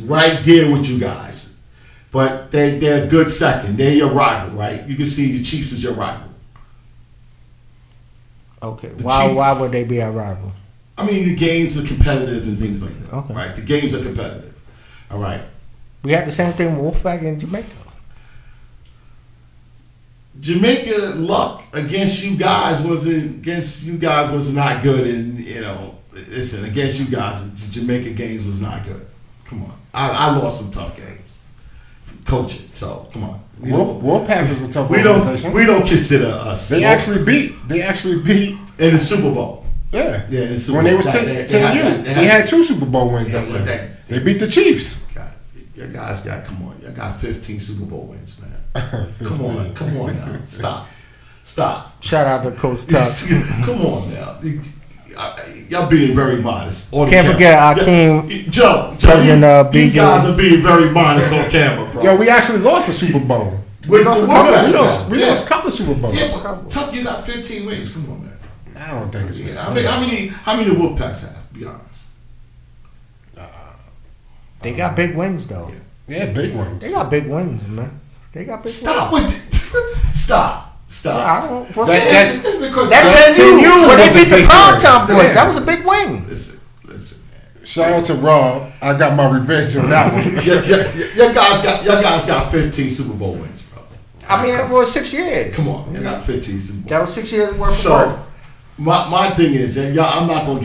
right there with you guys, but they're a good second. They're your rival, right? You can see the Chiefs is your rival. Okay. Why would they be our rival? I mean, the games are competitive and things like that. Okay. Right? The games are competitive. All right. We had the same thing with Wolfpack in Jamaica. Jamaica luck against you guys was not good, and listen, against you guys, the Jamaica games was not good. Come on, I lost some tough games coaching, so come on. Wolfpack is a tough organization. We don't consider us. They actually beat in the Super Bowl. Yeah, in the Super when Bowl. they was 10U, they had 2 Super Bowl wins that year. They beat the Chiefs. God, your guys got 15 Super Bowl wins, man. Come on now, stop. Shout out to Coach Tuck. Come on now. Y'all being very modest. Can't forget Akeem. Joe, these guys are being very modest on camera, bro. Yo, we actually lost a Super Bowl. We lost a couple of Super Bowls. Yeah, Tuck, you got 15 wins. Come on, man. I don't think it's 15. How many Wolfpacks have? Be honest. They got big wins though. Yeah, big ones. They got big wins, man. They got big Stop wins. Stop. Yeah, I don't. That's That's 10U when they beat the Primetime Boys. That was a big win. Listen, man. Shout out to Rob. I got my revenge on that one. Your guys got 15 Super Bowl wins, bro. I mean, it was 6 years. Come on, you got 15 Super Bowl. That was 6 years worth of work. My thing is, and y'all, I'm not gonna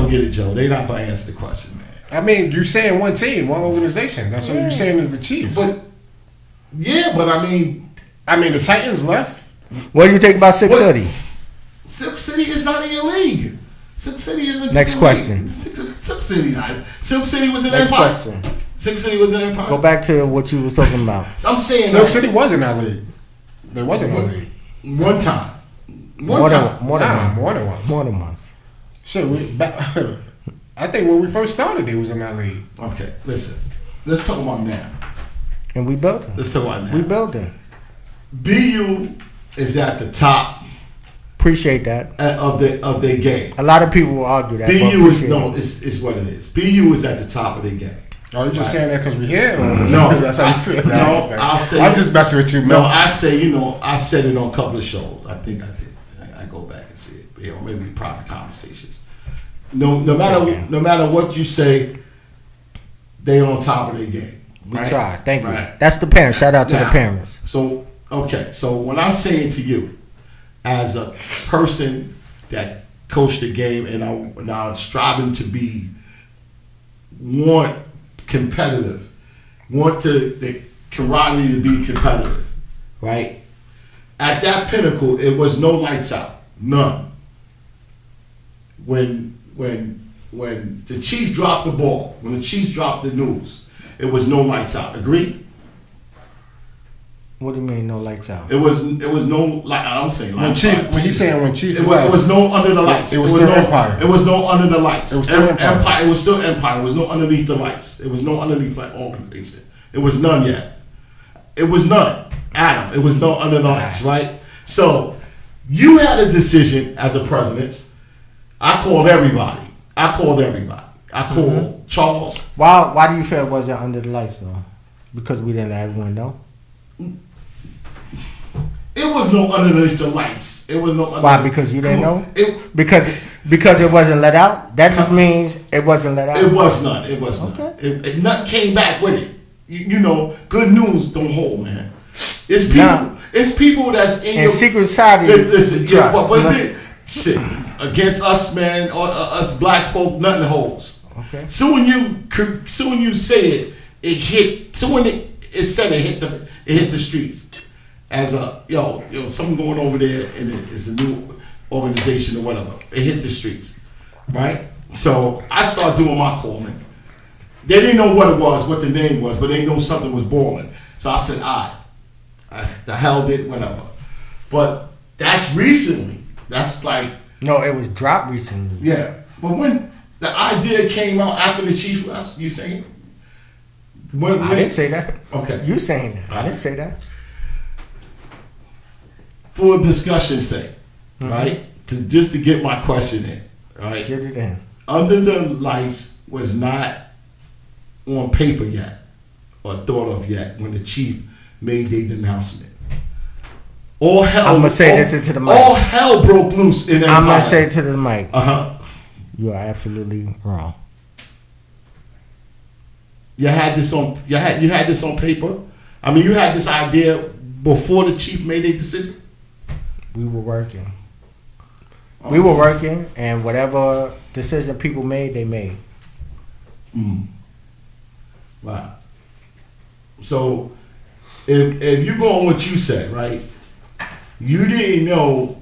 get it, Joe. They're not gonna answer the question, man. I mean, you're saying one team, one organization. That's what you're saying is the Chiefs. But I mean, the Titans left. What do you think about Silk City? Silk City is not in your league. Silk City is in Next question. Silk City was in Next Empire. question. Silk City was in Empire. Go back to what you were talking about. I'm saying Silk City was in that league. They was in that league. One time. More than once. Shit, I think when we first started, they was in that league. Okay, listen. Let's talk about now. And we built it. Let's talk about now. We built it. BU is at the top. Appreciate that. Of their game. A lot of people will argue that. BU is what it is. BU is at the top of their game. Oh, you just saying that because we're here? No, that's how you feel. No, I'll say. I'm just messing with you. No, I say, I said it on a couple of shows. I think I did. I go back and see it. Maybe private conversations. No matter what you say, they on top of their game. We right? try. Thank you. Right. That's the parents. Shout out to the parents. So what I'm saying to you, as a person that coached the game and I'm striving to want competitive, want the camaraderie to be competitive, right? At that pinnacle, it was no lights out, none. When the Chiefs dropped the ball, when the Chiefs dropped the news, it was no lights out. Agree? What do you mean no lights out? It was no light. I'm saying lights out. When he's saying when Chief, it was no under the lights. It was still Empire. It was no under the lights. It was still Empire. It was still Empire. It was no underneath the lights. It was no underneath like organization. It was none yet. It was none. Adam. It was no under the lights. Right. So you had a decision as a president. I called everybody. I called Charles. Why do you feel it wasn't under the lights though? Because we didn't let everyone know. It was no underneath the lights. It was no. Why? Because you didn't know. Because it wasn't let out. That just means it wasn't let out. It was not. It was not. It nothing came back with it. You know, good news don't hold, man. It's people. Nah. It's people that's in your secret society. Listen, shit against us, man, or us black folk, nothing holds. Okay. So when you say it hit. So when it said it hit the streets. As something going over there, and it's a new organization or whatever. It hit the streets, right? So I started doing my calling. They didn't know what it was, what the name was, but they know something was boiling. So I said, I held it, whatever. But that's recently. That's like no, it was dropped recently. Yeah, but when the idea came out after the chief left, you saying? I didn't say that. Okay, you saying that? I didn't say that. For discussion's sake, right? Just to get my question in, right? Get it in. Under the lights was not on paper yet or thought of yet when the chief made the announcement. All hell. I'm gonna say this into the mic. All hell broke loose in Empire. I'm gonna say it to the mic. You are absolutely wrong. You had this on. You had this on paper. I mean, you had this idea before the Chiefs made their decision? We were working. We were working, and whatever decision people made, they made. Wow. So, if you go on what you said, right? You didn't know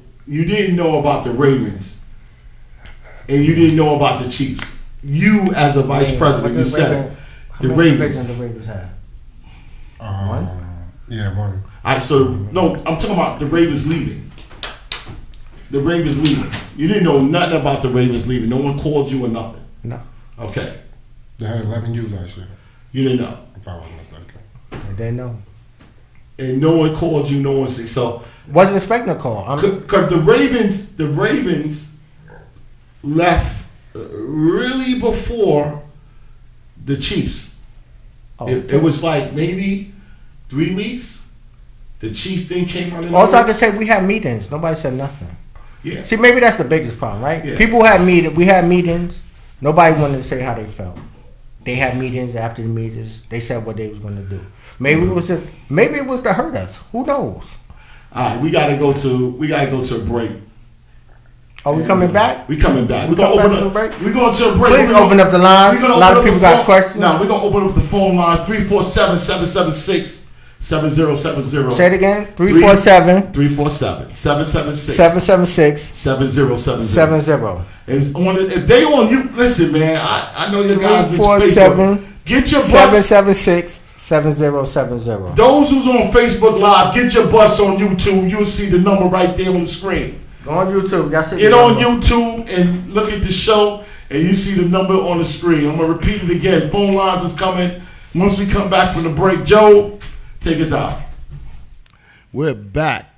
about the Ravens, and you didn't know about the Chiefs. You, as a vice president, you said the Ravens. The Ravens have? One. Yeah, one. All right, so no, I'm talking about the Ravens leaving. The Ravens leaving. You didn't know nothing about the Ravens leaving. No one called you or nothing. No. Okay. They had 11U last year. You didn't know. If I wasn't mistaken. They didn't know. And no one called you. No one said so. Wasn't expecting a call. Because the Ravens left really before the Chiefs. Oh, It was like maybe 3 weeks. The Chiefs thing came on. All I can say, we had meetings. Nobody said nothing. Yeah. See, maybe that's the biggest problem, right? Yeah. People had meetings. We had meetings. Nobody wanted to say how they felt. They had meetings. After the meetings, they said what they was going to do. Maybe it was to hurt us. Who knows? All right, we gotta go to a break. Are we coming back? We coming back. We're going to a break. We're going to a break. Please open up the lines. A lot of people got questions. No, we're gonna open up the phone lines 347-776-7070. Say it again. 347 776 7070. If they on you, listen, man. I know your guys. 347 get your bus. 776 7070. Those who's on Facebook Live, get your bus on YouTube. You'll see the number right there on the screen. Go on YouTube. Get on YouTube and look at the show, and you see the number on the screen. I'm gonna repeat it again. Phone lines is coming once we come back from the break. Joe, take us out. We're back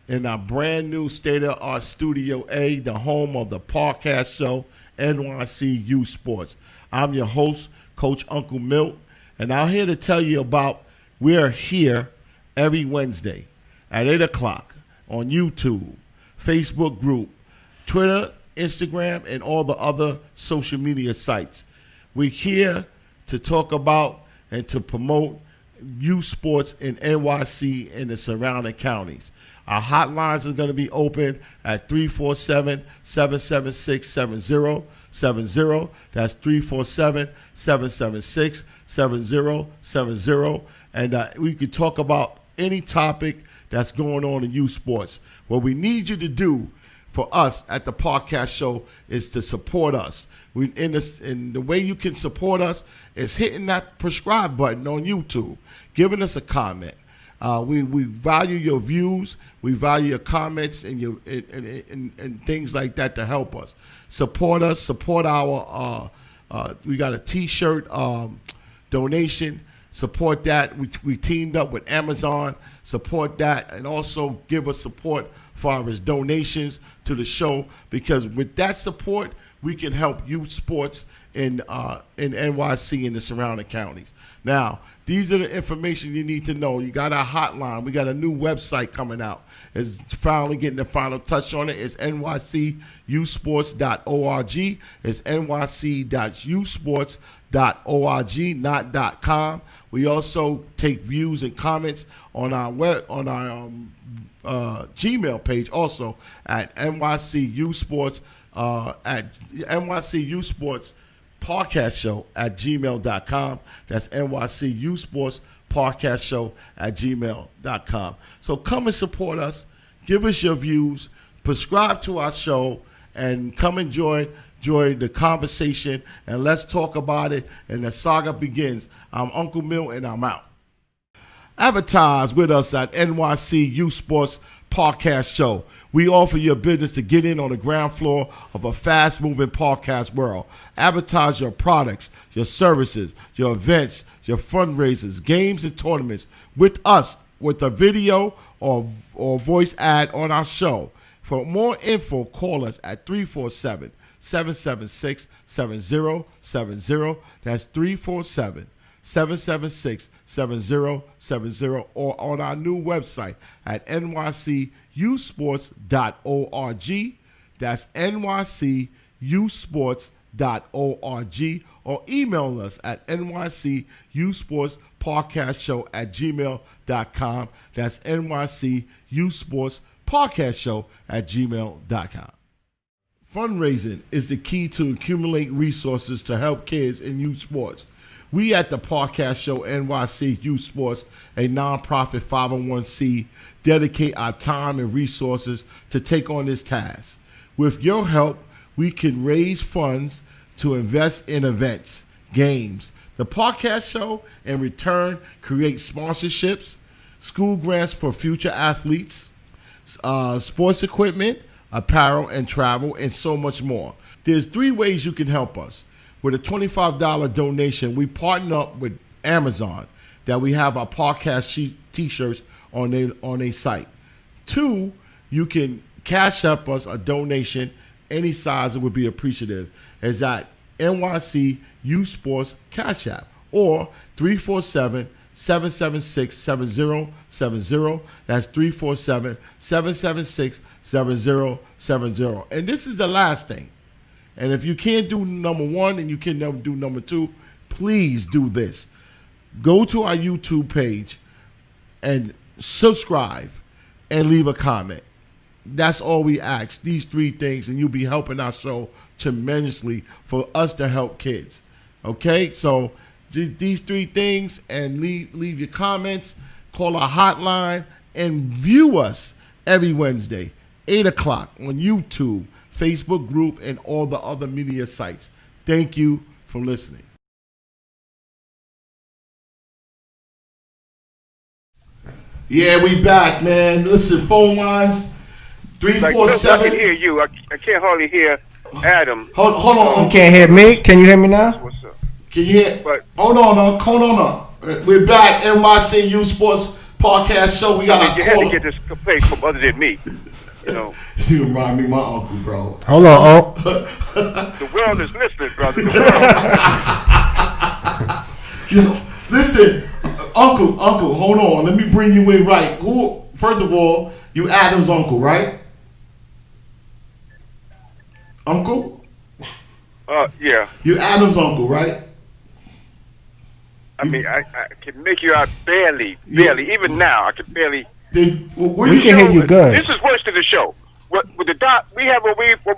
in our brand new state-of-the-art Studio A, the home of the podcast show, NYC U Sports. I'm your host, Coach Uncle Milt, and I'm here to tell you about we're here every Wednesday at 8 o'clock on YouTube, Facebook group, Twitter, Instagram, and all the other social media sites. We're here to talk about and to promote youth sports in NYC and the surrounding counties. Our hotlines are going to be open at 347-776-7070. That's 347-776-7070. And we could talk about any topic that's going on in youth sports. What we need you to do for us at the podcast show is to support us. And the way you can support us is hitting that subscribe button on YouTube, giving us a comment. We value your views, we value your comments and your and things like that to help us. Support us. Support our. We got a T-shirt donation. Support that. We teamed up with Amazon. Support that, and also give us support for our donations to the show, because with that support, we can help youth sports in NYC and the surrounding counties. Now, these are the information you need to know. You got our hotline. We got a new website coming out. It's finally getting the final touch on it. It's nycusports.org. It's nyc.usports.org, not .com. We also take views and comments on our Gmail page, also at nycusports at nycusports podcast show at gmail.com. That's NYC Sports podcast show at gmail.com. So come and support us, give us your views, subscribe to our show, and come enjoy the conversation, and let's talk about it, and the saga begins. I'm Uncle Mill, and I'm out. Advertise with us at NYC U Sports podcast show. We offer your business to get in on the ground floor of a fast-moving podcast world. Advertise your products, your services, your events, your fundraisers, games, and tournaments with us with a video or voice ad on our show. For more info, call us at 347-776-7070. That's 347-776-7070, or on our new website at nycusports.org. That's nycusports.org. or email us at nycusportspodcastshow@gmail.com. That's nycusportspodcastshow@gmail.com. Fundraising is the key to accumulate resources to help kids in youth sports. We at the Podcast Show NYC Youth Sports, a nonprofit 501c, dedicate our time and resources to take on this task. With your help, we can raise funds to invest in events, games, the Podcast Show, in return create sponsorships, school grants for future athletes, sports equipment, apparel and travel, and so much more. There's 3 ways you can help us. With a $25 donation, we partner up with Amazon that we have our podcast t-shirts on their site. 2, you can cash up us a donation any size. It would be appreciative. Is at NYC Youth Sports Cash App or 347-776-7070. That's 347-776-7070. And this is the last thing. And if you can't do number 1 and you can never do number 2, please do this. Go to our YouTube page and subscribe and leave a comment. That's all we ask. These 3 things, and you'll be helping our show tremendously for us to help kids. Okay? So these 3 things, and leave your comments, call our hotline, and view us every Wednesday, 8 o'clock on YouTube, Facebook group, and all the other media sites. Thank you for listening. Yeah, we back, man. Listen, phone lines 347. I can hear you. I can't hardly hear Adam. Hold on. You can't hear me? Can you hear me now? What's up? Can you hear? Hold on. We're back. NYC Youth Sports Podcast Show. We got a you had to get this place from other than me. You know. You remind me of my uncle, bro. Hold on, Uncle. The world is listening, brother. Listen, Uncle, hold on. Let me bring you in right. Who? First of all, you Adam's uncle, right? Uncle? Yeah. You Adam's uncle, right? I mean, I can make you out barely. Even now, I can barely. We can hear you good. This is worse than the show. What we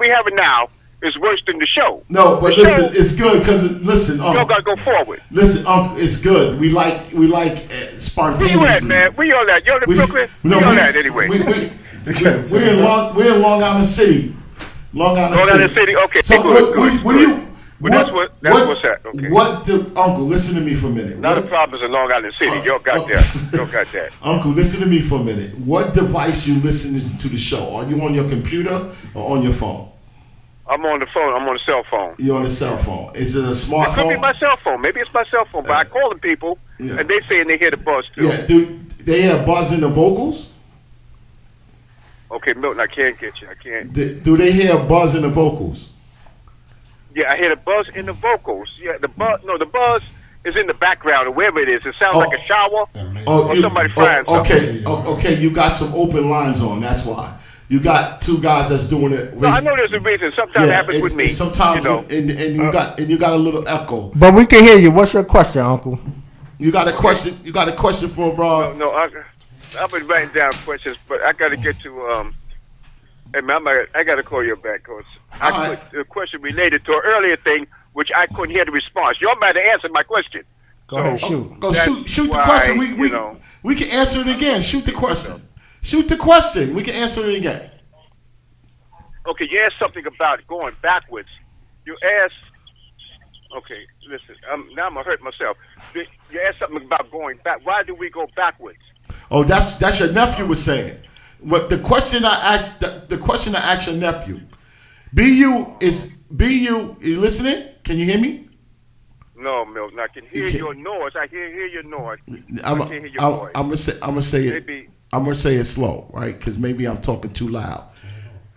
have now is worse than the show. No, but listen, it's good because listen, Uncle. You gotta go forward. Listen, Uncle, it's good. We like spontaneously. Where you at, man? Where you all at? You're in Brooklyn? Where you all at anyway? We're in Long Island City. Long Island City. Okay. So good. What do you? That's what's that. Okay. Uncle, listen to me for a minute. Not the problems in Long Island City. Y'all got that. Uncle, listen to me for a minute. What device you listening to the show? Are you on your computer or on your phone? I'm on the phone. I'm on the cell phone. You're on the cell phone. Is it a smartphone? It could be my cell phone. Maybe it's my cell phone. But I call them people, and they saying they hear the buzz too. Yeah. Do they hear a buzz in the vocals? Okay, Milton, I can't get you. I can't. Do they hear a buzz in the vocals? Yeah, I hear the buzz in the vocals. Yeah, the buzz. No, the buzz is in the background or wherever it is. It sounds like a shower or somebody frying something. Okay. You got some open lines on. That's why. You got 2 guys that's doing it. No, I know there's a reason. Sometimes it happens with me. Sometimes, and you got a little echo. But we can hear you. What's your question, Uncle? You got a question? You got a question for No, I've been writing down questions, but I got to get to. Hey man, I got to call you back because the question related to an earlier thing, which I couldn't hear the response. Y'all might have answered my question. Go ahead, shoot. Shoot the question. We can answer it again. Shoot the question. Shoot the question. We can answer it again. Okay, you asked something about going backwards. You asked. Okay, listen. Now I'm gonna hurt myself. You asked something about going back. Why do we go backwards? Oh, that's your nephew was saying. What the question I asked your nephew. BU. You listening? Can you hear me? No, Milton. I can hear your noise. I can hear your noise. I can't hear your voice. I'm gonna say it. Maybe. I'm gonna say it slow, right? Because maybe I'm talking too loud,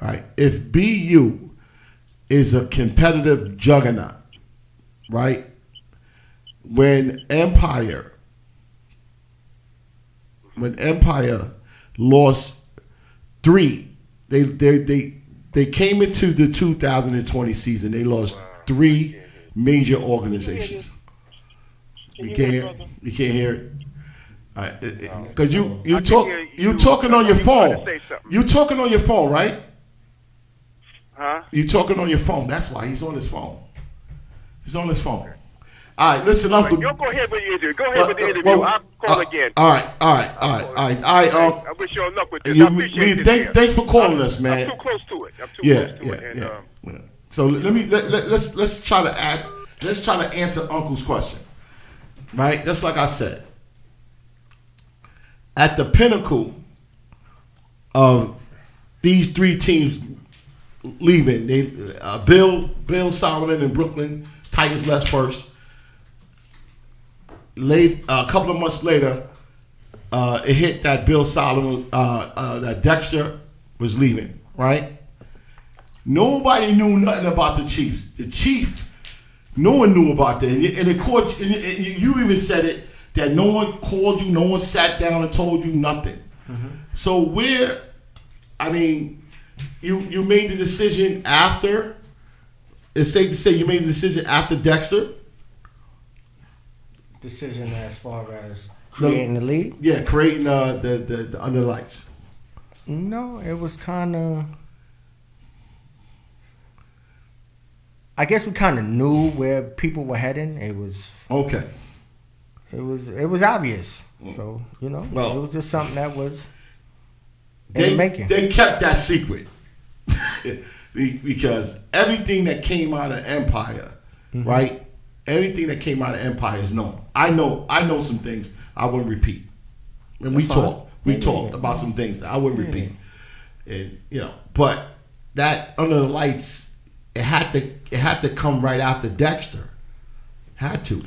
right? If BU is a competitive juggernaut, right? When Empire lost 3, they came into the 2020 season. They lost 3 major organizations. You can't hear it. Because you talking on your phone. You talking on your phone, right? Huh? You talking on your phone. That's why he's on his phone. He's on his phone. All right, listen, Uncle. You go ahead with the interview. Go ahead with the interview. I'll call again. All right. I wish you all luck with this. I appreciate this. Thanks for calling us, man. I'm too close to it. Yeah. So let's try to answer Uncle's question. Right? Just like I said. At the pinnacle of these 3 teams leaving, Bill Solomon in Brooklyn, Titans left first. A couple of months later, it hit that Bill Solomon, that Dexter was leaving, right? Nobody knew nothing about the Chiefs. The Chief, no one knew about that. And the court, you even said it, that no one called you, no one sat down and told you nothing. Mm-hmm. So you made the decision after, it's safe to say you made the decision after Dexter? Decision as far as creating the league? Yeah, creating the Under Lights. No, it was kind of... I guess we kind of knew where people were heading. It was... Okay. It was obvious. So, it was just something that was in the making. They kept that secret. Because everything that came out of Empire, mm-hmm. right? Everything that came out of Empire is known. I know some things I wouldn't repeat. And we talked about some things that I wouldn't repeat. And but that Under the Lights, it had to come right after Dexter. Had to.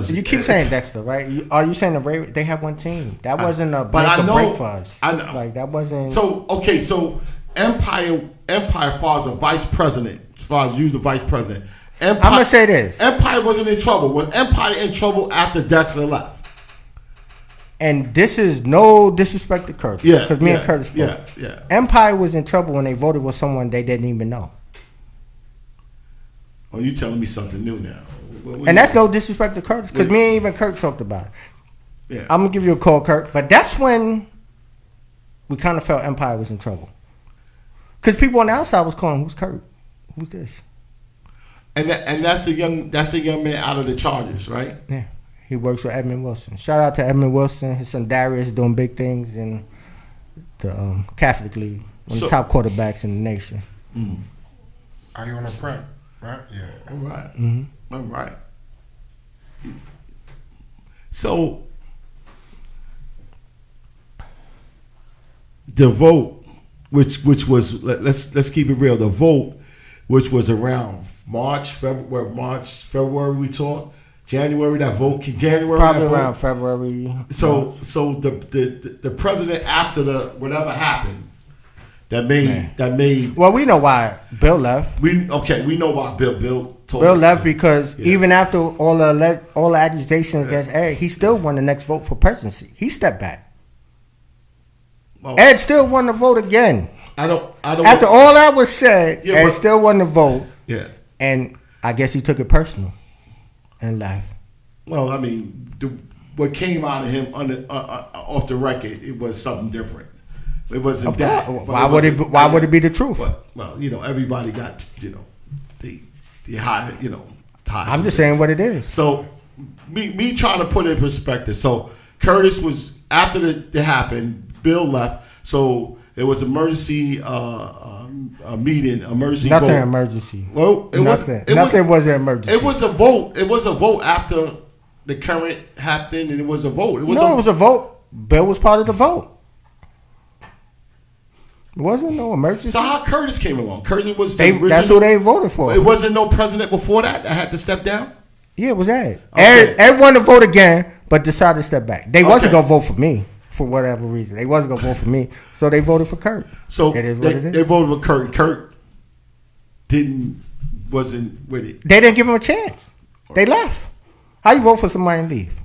You keep saying Dexter, right? Are you saying the Ravens? They have one team. That wasn't a break for us. I know. Like that wasn't. So Empire far as vice president, as far as you the vice president. Empire, I'm gonna say this. Empire wasn't in trouble. Was Empire in trouble after Dexter left? And this is no disrespect to Curtis. Yeah. Because me and Curtis spoke. Yeah. Empire was in trouble when they voted with someone they didn't even know. Oh, you telling me something new now? And that's no disrespect to Curtis, because me and even Kurt talked about it. Yeah. I'm going to give you a call, Kurt. But that's when we kind of felt Empire was in trouble. Because people on the outside was calling, who's Kurt? Who's this? And that's the young man out of the Chargers, right? Yeah. He works with Edmund Wilson. Shout out to Edmund Wilson. His son Darius doing big things in the Catholic League. One of the top quarterbacks in the nation. Mm-hmm. Are you on a prep? Right? Yeah. All right. Mm-hmm. All right. So the vote, which was let's keep it real. The vote, which was around February we talked. January that vote. Probably around February. So the president after the whatever happened. That made. Well, we know why Bill left. We know why Bill left because even after all the accusations against Ed, he still won the next vote for presidency. He stepped back. Well, Ed still won the vote again. I don't. After all that was said, Ed still won the vote. Yeah. And I guess he took it personal and left. Well, I mean, what came out of him off the record, it was something different. It wasn't that. Why would it be the truth? Well, everybody got the high, I'm just saying what it is. So me trying to put it in perspective. So Curtis was after it happened. Bill left. So it was emergency meeting. Emergency. Nothing vote. Emergency. Well, nothing was an emergency. It was a vote. It was a vote after the current happened, and it was a vote. It was a vote. Bill was part of the vote. It wasn't no emergency. So how Curtis came along? Curtis was that's who they voted for. It wasn't no president before that had to step down? Yeah, it was Ed. Okay. Ed wanted to vote again, but decided to step back. They wasn't going to vote for me for whatever reason. They wasn't going to vote for me, so they voted for Kurt. So it is what it is. They voted for Kurt. Kurt wasn't with it. They didn't give him a chance. They left. How you vote for somebody and leave?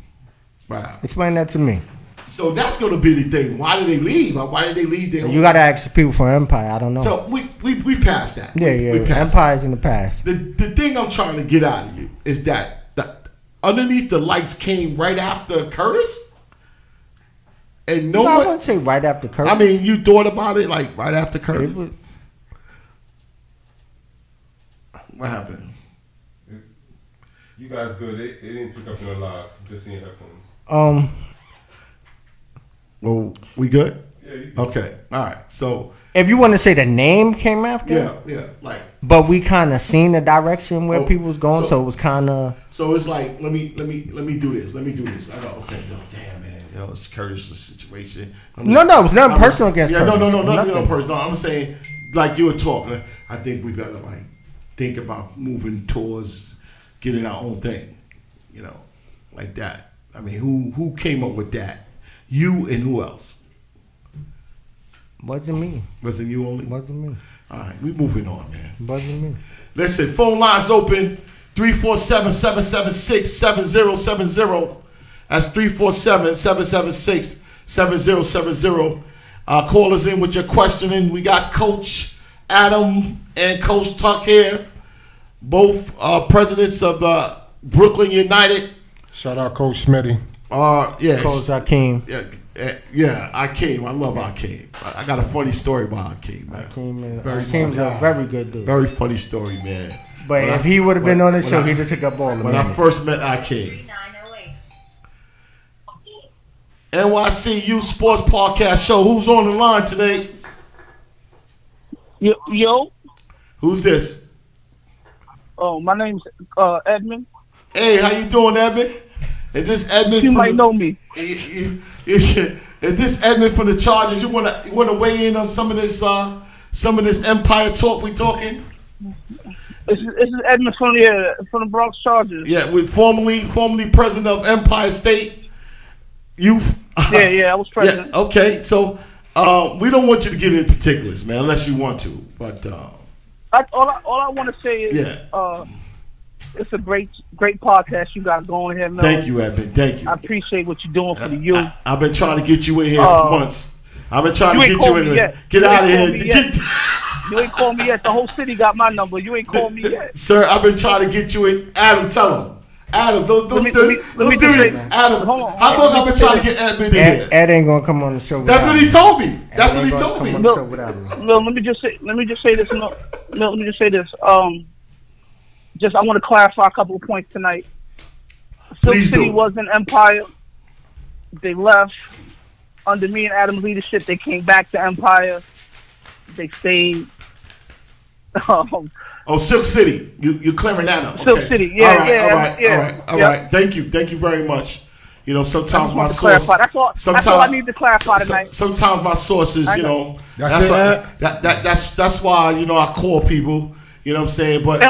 Wow. Explain that to me. So that's going to be the thing. Why did they leave? Why did they leave? You got to ask the people from Empire. I don't know. So we passed that. Yeah. Empire's in the past. The thing I'm trying to get out of you is that underneath the lights came right after Curtis? And no, I wouldn't say right after Curtis. I mean, you thought about it like right after Curtis? What happened? You guys good. They didn't pick up in the live. Just in your headphones. Well, we good? Yeah, you good. Okay. All right. So if you want to say the name came after, yeah, like. But we kind of seen the direction where people was going, so it was kind of. So it's like, let me do this. Let me do this. I go, okay, damn man, it's Curtis' situation. No, it was nothing personal against Curtis. No, nothing personal. I'm saying, like you were talking. I think we gotta like think about moving towards getting our own thing, like that. I mean, who came up with that? You and who else? Wasn't me. Wasn't you only? Wasn't me. All right, we moving on, man. Wasn't me. Listen, phone lines open 347-776-7070. That's 347-776-7070. Call us in with your questioning. We got Coach Adam and Coach Tuck here, both presidents of Brooklyn United. Shout out Coach Smitty. Yeah, Coach Akeem. Yeah, Akeem. I love Akeem. I got a funny story about Akeem, man. Akeem's a very good dude. Very funny story, man. But if he would have been on the show, he'd have took up all the When minutes. I first met Akeem. NYC Youth Sports Podcast Show. Who's on the line today? Yo. Who's this? Oh, my name's Edmund. Hey, how you doing, Edmund? Is this Edmund? You might know me. Is this Edmund from the Chargers? You wanna weigh in on some of this Empire talk we talking? This is Edmund from the Bronx Chargers. Yeah, with formerly president of Empire State Youth. Yeah, I was president. Yeah, okay, so we don't want you to get into particulars, man, unless you want to. But all I want to say is, it's a great podcast you got going here, man. Thank you, Edmund. Thank you. I appreciate what you're doing for the youth. I've been trying to get you in here for months. I've been trying to get you in here. Get out of here. You ain't called me yet. The whole city got my number. You ain't called me yet. Sir, I've been trying to get you in. Adam, tell him. Adam, don't do it. Adam, how long I've been trying to get Edmund in here? Ed ain't gonna come on the show. That's what he told me. That's what he told me. No, let me just say this. No, let me just say this. I want to clarify a couple of points tonight. Silk City was an empire. They left under me and Adam's leadership. They came back to Empire. They stayed. Silk City. You clearing that up? Silk City. Yeah, all right. Thank you very much. Sometimes my source. That's all I need to clarify tonight. Sometimes my sources, that's why I call people. You know what I'm saying? But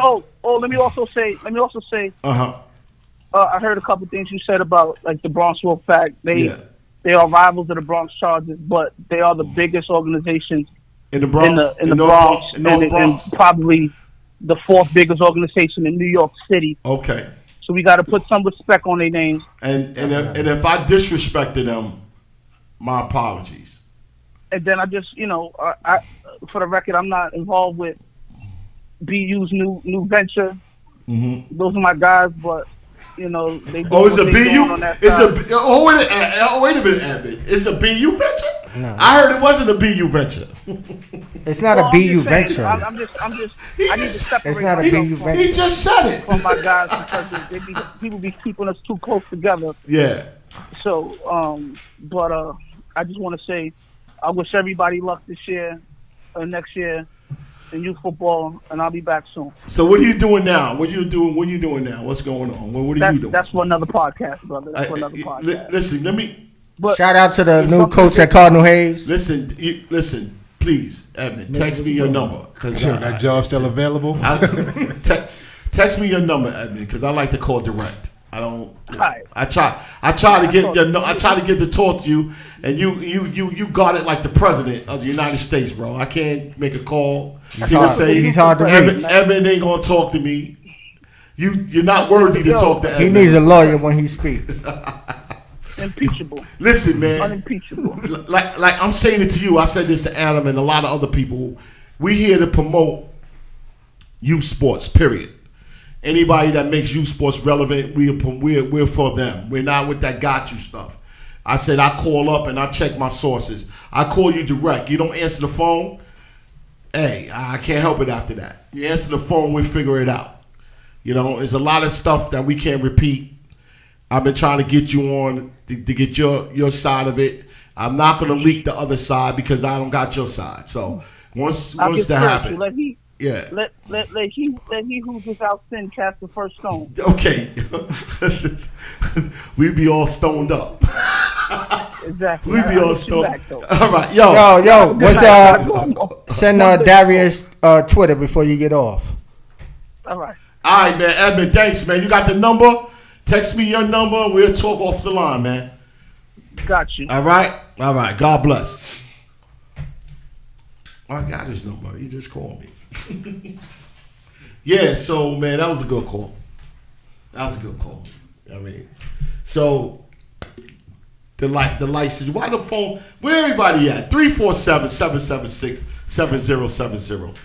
let me also say. I heard a couple things you said about like the Bronx Wolfpack. They are rivals of the Bronx Chargers, but they are the biggest organization in the Bronx, in the Bronx, and probably the fourth biggest organization in New York City. Okay. So we got to put some respect on their names. And if I disrespected them, my apologies. And then I just, I for the record, I'm not involved with BU's new venture. Mm-hmm. Those are my guys, but they. It's a BU. Wait a minute, Abby. It's a BU venture. No. I heard it wasn't a BU venture. It's not a BU venture. I need to separate. It's not a BU venture. He just said it. From my guys because people be keeping us too close together. Yeah. So, but I just want to say, I wish everybody luck this year and next year in youth football, and I'll be back soon. So what are you doing now? What are you doing now? What's going on? What are you doing? That's for another podcast, brother. That's for another podcast. Listen, let me. Shout out to the new coach at Cardinal Hayes. Listen, please, Edmund, text me your number because that job's still available. Text me your number, Edmund, because I like to call direct. I don't. Right. I try to get to talk to you, and you got it like the president of the United States, bro. I can't make a call. He's hard to reach. Edmund ain't gonna talk to me. You're not worthy to talk to Edmund. He needs a lawyer when he speaks. Impeachable. Listen, man. Unimpeachable. Like I'm saying it to you. I said this to Adam and a lot of other people. We here to promote youth sports. Period. Anybody that makes youth sports relevant, we're for them. We're not with that got you stuff. I said I call up and I check my sources. I call you direct. You don't answer the phone. Hey, I can't help it after that. You answer the phone, we figure it out. You know, there's a lot of stuff that we can't repeat. I've been trying to get you on to get your side of it. I'm not going to leak the other side because I don't got your side. So once that happens, let he who's without sin cast the first stone. Okay, we be all stoned up. Exactly. We be all stoned. All right, yo. What's send Darius Twitter before you get off. All right. All right, man. Edmund, thanks, man. You got the number? Text me your number. We'll talk off the line, man. Got you. All right? All right. God bless. I got his number. He just called me. Yeah, so, man, that was a good call. I mean, so the license. Why the phone? Where everybody at? 347-776-7070.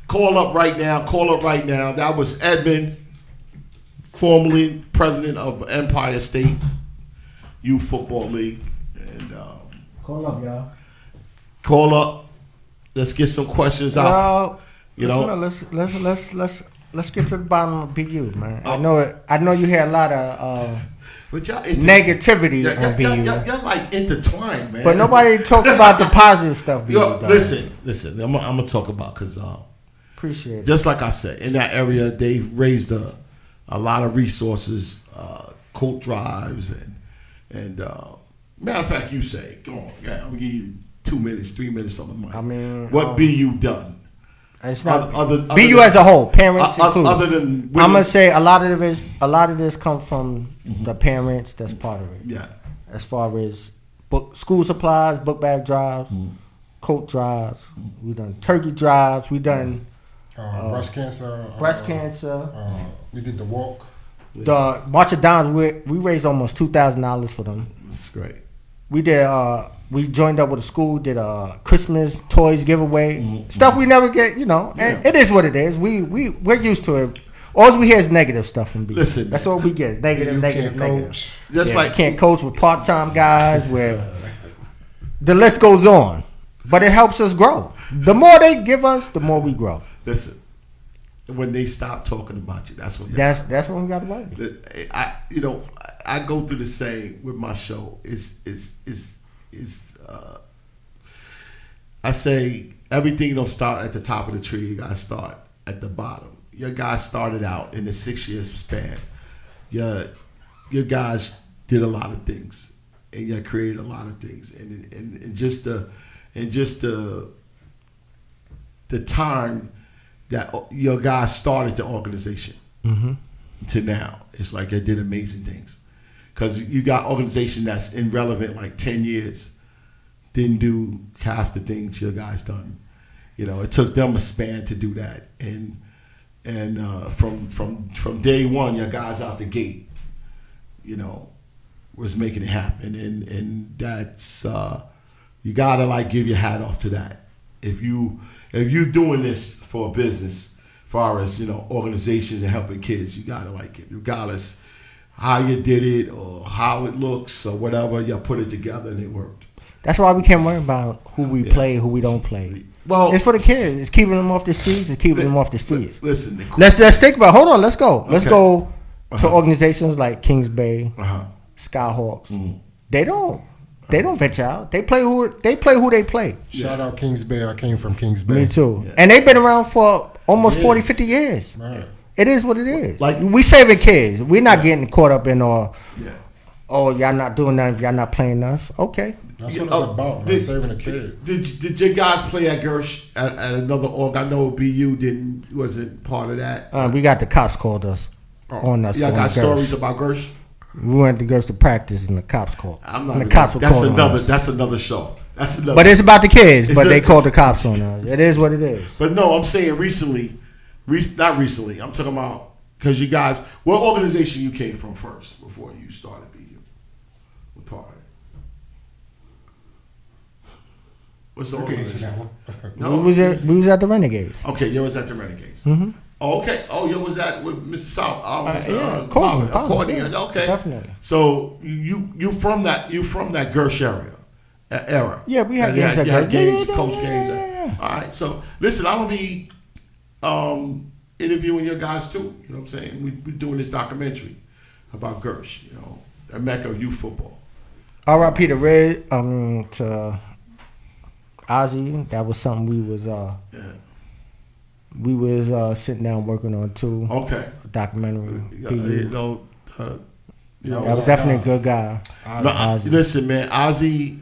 Call up right now. That was Edmund, formerly president of Empire State Youth Football League. And call up, y'all. Call up. Let's get some questions out. Let's get to the bottom of BU, man. I know you had a lot of negativity on BU. Y'all like intertwined, man. But nobody talks about the positive stuff. BU, listen. I'm gonna talk about because appreciate it. Just like I said, in that area, they've raised a lot of resources, coat drives, and matter of fact, you say, go on, I'm gonna give you 2 minutes, 3 minutes on the mic. I mean, what BU done? It's not BU as a whole, parents included. Other than women. I'm gonna say a lot of this comes from the parents. That's part of it. Yeah. As far as school supplies, book bag drives, coat drives. We done turkey drives. We done breast cancer. We did the walk. The March of Dimes. We raised almost $2,000 for them. That's great. We did. We joined up with a school, did a Christmas toys giveaway, stuff we never get, and it is what it is. We're used to it. All we hear is negative stuff from BU. Listen, that's all we get. Is negative. Just like can't coach with part-time guys. Where the list goes on, but it helps us grow. The more they give us, the more we grow. Listen, when they stop talking about you, that's when when we got to worry. I go through the same with my show. I say everything don't start at the top of the tree. You gotta start at the bottom. Your guys started out in the 6 years span. Your guys did a lot of things, and you created a lot of things, and just the time that your guys started the organization to now, it's like they did amazing things. Because you got organization that's irrelevant like 10 years, didn't do half the things your guys done. It took them a span to do that. And from day one, your guys out the gate, was making it happen. And that's you gotta give your hat off to that. If you doing this for a business, as far as organizations and helping kids, you gotta like it, regardless how you did it or how it looks or whatever, you put it together and it worked. That's why we can't worry about who we play, who we don't play. Well, it's for the kids. It's keeping them off the streets. Listen, let's think about. Hold on, let's go. Okay. Let's go to organizations like Kings Bay, Skyhawks. They don't venture out. They play who they play. Shout out Kings Bay. I came from Kings Bay. Me too. Yeah. And they've been around for almost 40, 50 years. Right. It is what it is. Like we saving kids. We're not getting caught up in y'all not doing nothing if y'all not playing us. Okay. That's what it's about, man. Saving the kid. Did your guys play at Gersh at another org? I know BU wasn't part of that. We got the cops called us on us. Y'all got stories about Gersh? We went to Gersh to practice and the cops called. That's another show. But it's about the kids. But they called the cops on us. It is what it is. But no, I'm saying not recently. I'm talking about because you guys. What organization you came from first before you started BU? What part? What's the Okay, so organization? that one. No. We was at the Renegades. Okay, you was at the Renegades. Mm-hmm. Oh, okay. Oh, you was at with Mr. South. Courtney, yeah. Okay, definitely. So you from that Gersh era? Yeah, we had games. games. You had games, Yeah. coach games. All right. So listen, I'm gonna be interviewing your guys too. You know what I'm saying? We're doing this documentary about Gersh. You know, a mecca of youth football. R.I.P. to Red. To Ozzy. That was something we was sitting down working on too. Okay. A documentary. That was definitely a good guy. Listen, man, Ozzy.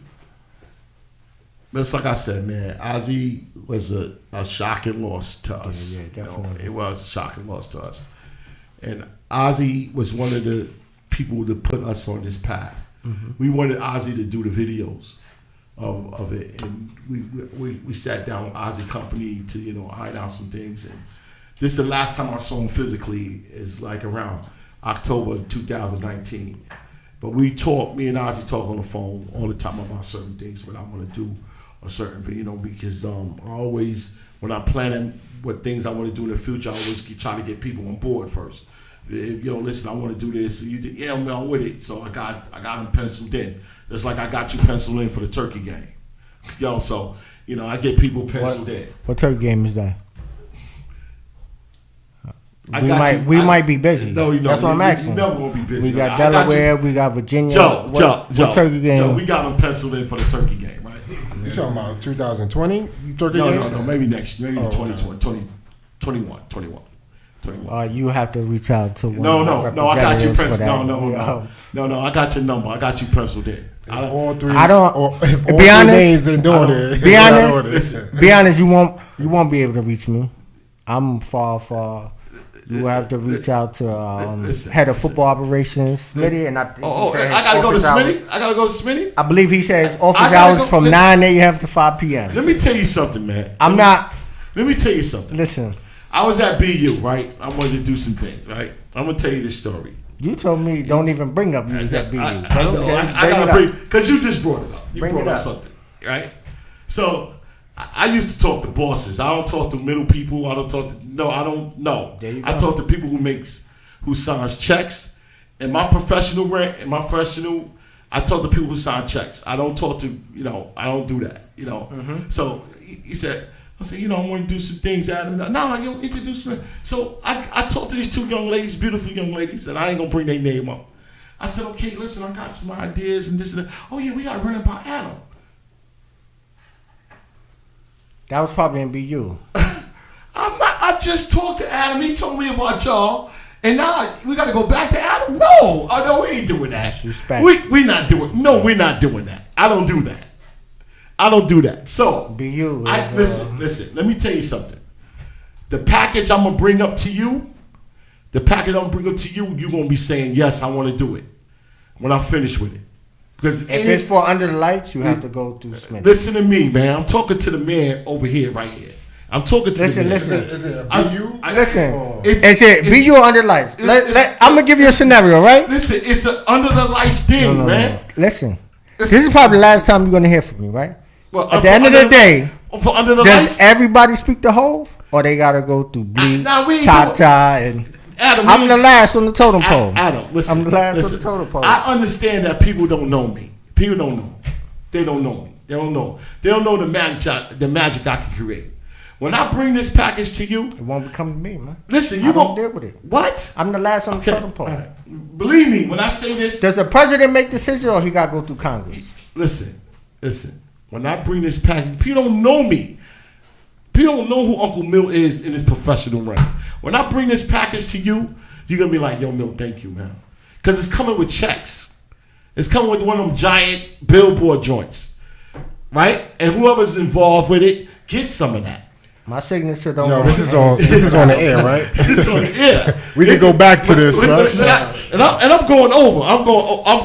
Just like I said, man, Ozzy was a shocking loss to us. Yeah, definitely. It was a shocking loss to us. And Ozzy was one of the people that put us on this path. Mm-hmm. We wanted Ozzy to do the videos of it, and we sat down with Ozzy Company to iron out some things. And this the last time I saw him physically is like around October 2019. But me and Ozzy talk on the phone all the time about certain things, what I want to do, or certain because I always, when I'm planning what things I want to do in the future, I always try to get people on board first. Listen, I want to do this. Yeah, I'm with it. So I got them penciled in. Just like I got you penciled in for the Turkey game. So I get people penciled in. What Turkey game is that? We might be busy. No, that's what I'm asking. You never gonna be busy. We got Delaware, we got Virginia. Joe, Turkey game? Joe, we got them penciled in for the Turkey game, right? You talking about 2020 Turkey game? No, maybe next year, maybe 2021. You have to reach out to one. No, I got you penciled. No, I got your number. I got you penciled in. All three. I don't. If all be three honest. Names ain't doing it. Be honest. You won't be able to reach me. I'm far. You have to reach out to head of football operations, Smitty, and I think I gotta go to Smitty. I gotta go to Smitty. I believe he says office hours from 9 a.m. to 5 p.m. Let me tell you something, man. Let me tell you something. Listen. I was at BU, right? I wanted to do some things, right? I'm gonna tell you this story. You told me don't even bring up you was at BU. I gotta bring because you just brought it up. You brought up something, right? So I used to talk to bosses. I don't talk to middle people. I don't know. I talk to people who signs checks. In my professional rank, I talk to people who sign checks. I don't talk to I don't do that. Mm-hmm. So he said. I said, I want to do some things, Adam. No, you don't introduce me. So I talked to these two young ladies, beautiful young ladies, and I ain't going to bring their name up. I said, okay, listen, I got some ideas and this and that. Oh, yeah, we got to run it by Adam. That was probably in BU. I just talked to Adam. He told me about y'all. And now we got to go back to Adam? No, we ain't doing that. We're not doing that. I don't do that. So, listen, let me tell you something. The package I'm going to bring up to you, you're going to be saying, yes, I want to do it when I'm finished with it. Because if it's for Under the Lights, you have to go through Smith. Listen to me, man. I'm talking to the man over here, right here. I'm talking to the man. Listen. Is it a BU? Is it BU or Under the Lights? I'm going to give you a scenario, right? Listen, it's an Under the Lights thing, man. No. Listen, this is probably the last time you're going to hear from me, right? Well, at the end of the day, does lights? Everybody speak to Hove, or they gotta go through Bleak, Tata, and Adam? I'm the last on the totem pole. Adam, listen. I'm the last on the totem pole. I understand that people don't know me. People don't know. They don't know me. They don't know. They don't know the magic I can create. When I bring this package to you, it won't come to me, man. Listen, you won't deal with it. What? I'm the last on the totem pole. Right. Believe me, when I say this, does the president make decisions, or he gotta go through Congress? Listen. When I bring this package, people don't know me. People don't know who Uncle Mill is in his professional rank. When I bring this package to you, you're going to be like, yo, Mill, thank you, man. Because it's coming with checks. It's coming with one of them giant billboard joints. Right? And whoever's involved with it, get some of that. My signature don't. Yo, this is on the air, right? This is on the air. We can go back to this, right? And I'm going over. I'm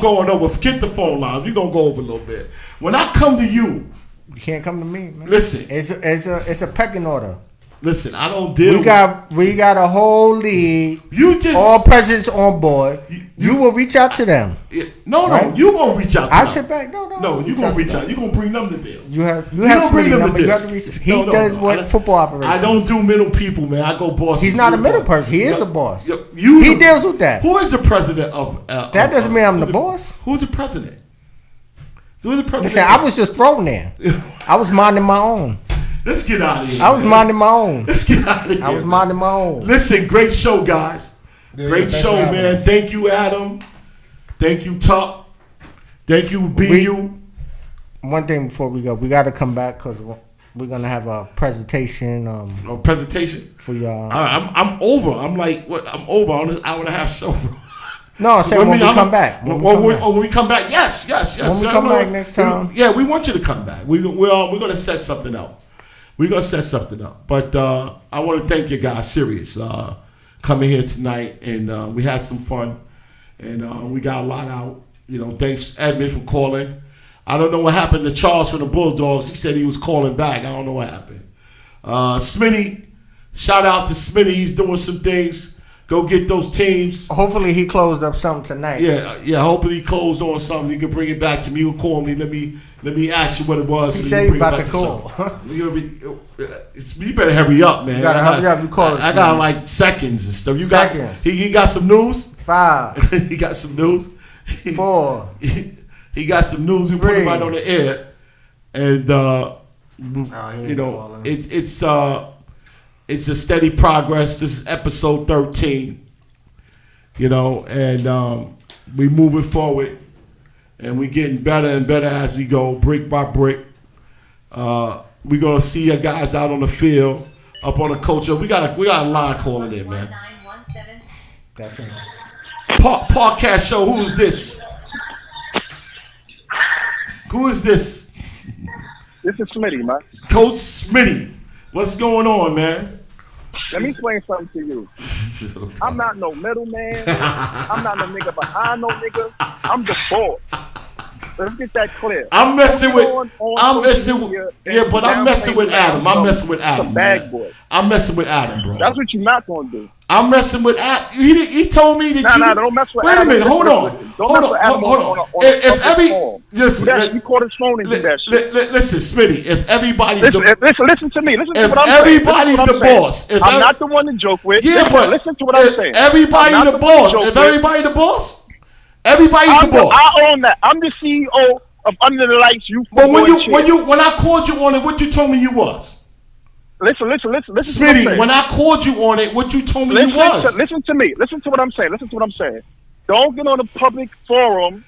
going over. Forget the phone lines. We're gonna go over a little bit. When I come to you, you can't come to me, man. Listen, it's a pecking order. Listen, I don't deal. We got a whole league. All presidents on board. You will reach out to them. No, right? You gonna reach out to them. I sit back. No. You gonna reach out. You gonna bring them to deal. You have Smitty number. You have to reach. He does what football operations. I don't do middle people, man. I go boss. He's not a middle person. He is a boss. He deals with that. Who is the president of? That doesn't mean I'm the boss. Who's the president? Who's the president? Listen, I was just thrown there. I was minding my own. Let's get out of here. I was minding my own. Let's get out of here. I was minding my own. Listen, great show, guys. Great show, man. Thank you, Adam. Thank you, Tuck. Thank you, BU. One thing before we go, we got to come back because we're gonna have a presentation. A presentation for y'all. I'm over. I'm like, what? I'm over on this hour and a half show. No, I said when we come back. When we come back, yes. When we come back next time. We want you to come back. We're gonna set something up. We're going to set something up. But I want to thank you guys, serious, coming here tonight. And we had some fun. And we got a lot out. Thanks, Edmund, for calling. I don't know what happened to Charles from the Bulldogs. He said he was calling back. I don't know what happened. Smitty, shout out to Smitty. He's doing some things. Go get those teams. Hopefully he closed up something tonight. Yeah. Hopefully he closed on something. He can bring it back to me. He'll call me. Let me ask you what it was. He said he's about to call. You better hurry up, man. You gotta hurry up. You call us. I got like seconds and stuff. Seconds. He got some news? 5. He got some news? 4. He got some news. We 3. put him right on the air. And, it's a steady progress. This is episode 13. And we moving forward. And we getting better and better as we go, brick by brick. We're gonna see you guys out on the field, up on the culture. We got a line calling in, man. That's it. Podcast show. Who is this? Who is this? This is Smitty, man. Coach Smitty. What's going on, man? Let me explain something to you. I'm not no middleman. I'm not no nigga behind no nigga. I'm the boss. Let's get that clear. I'm messing with Adam. I'm messing with Adam. Bag boy. I'm messing with Adam, bro. That's what you're not gonna do. I'm messing with Adam. He told me that don't mess with Wait Adam. a minute, hold on. Hold on. Listen, you call his phone and do that shit. Listen, Smitty, if everybody's listen to me. Listen to what I'm saying. Everybody's the boss. I'm not the one to joke with. Yeah, but listen to what I'm saying. Everybody's the boss. If everybody the boss, everybody's the boss. I own that. I'm the CEO of Under the Lights Youth. But when I called you on it, what you told me you was? Listen. Smitty, when I called you on it, what you told me you was? Listen to me. Listen to what I'm saying. Don't get on a public forum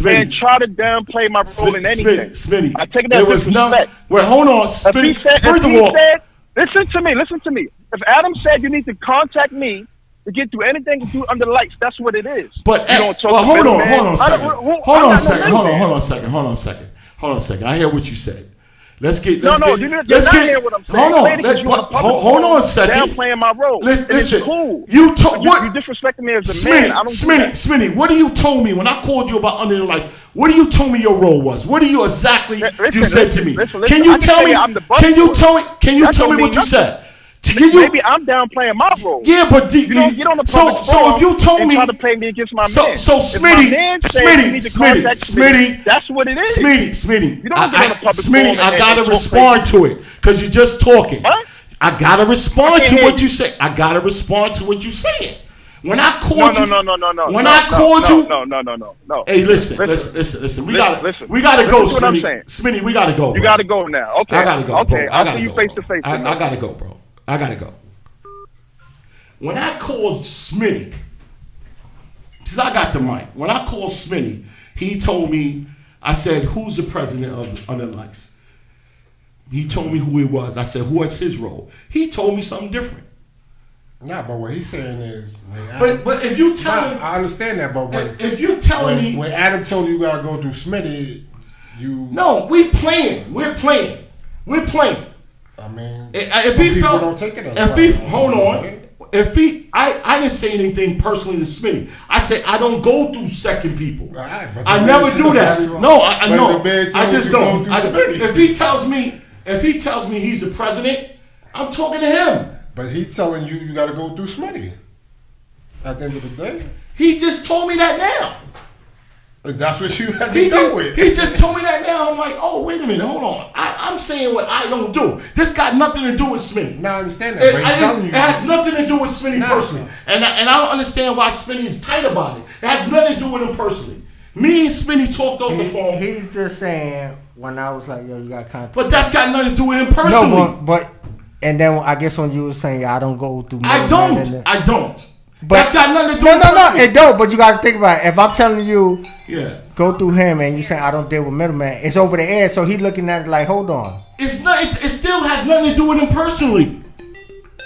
and try to downplay my role in anything. Smitty, I take that disrespect. Wait, hold on, Smitty. Listen to me. If Adam said you need to contact me to get through anything to do Under the Lights, that's what it is. But you don't talk well, hold on a second. I hear what you said. Let's get. You're not hearing what I'm saying. Hold on a second. Downplaying my role. Listen, it's cool. You disrespecting me as a man. Smitty, what do you told me when I called you about Under the Lights? What do you told me your role was? What do you exactly you said to me? Can you tell me? Can you tell me what you said? Maybe I'm downplaying my role. Yeah, but you don't get on the public so if you told me, try to play me against my man. So Smitty, that's what it is. Smitty, you don't get on the public Smitty, I gotta respond to it because you're just talking. What? I gotta respond to what you say. I gotta respond to what you saying. When I called you, no. When I called you, no. Hey, listen. We gotta go, Smitty. We gotta go. You gotta go now. Okay, I gotta go. Okay, I'll see you face to face. I gotta go, bro. I gotta go. When I called Smitty, because I got the mic. When I called Smitty, he told me, I said, who's the president of Under the Lights? He told me who he was. I said, what's his role? He told me something different. Nah, but what he's saying is... But if you tell me... I understand that, but if you're telling me... When Adam told you gotta go through Smitty, you... No, we're playing. I mean, if some he people felt, don't take it as hold on. If he, I didn't say anything personally to Smitty. I said I don't go through second people. Right, I never do that. No, I know. I just don't. If he tells me he's the president, I'm talking to him. But he telling you got to go through Smitty. At the end of the day, he just told me that now. That's what you had to go with. He just told me that now. I'm like, oh, wait a minute, hold on. I'm saying what I don't do. This got nothing to do with Smitty. No, I understand that. But he's telling you. It has nothing to do with Smitty personally. And I don't understand why Smitty is tight about it. It has nothing to do with him personally. Me and Smitty talked off the phone. He's just saying when I was like, yo, you got contact. But that's got nothing to do with him personally. No, but and then I guess when you were saying, I don't go through. I don't. But that's got nothing to do with No, it don't. But you got to think about it. If I'm telling you, yeah, go through him, and you saying I don't deal with middleman, it's over the air. So he looking at it like, hold on. It's not. It still has nothing to do with him personally.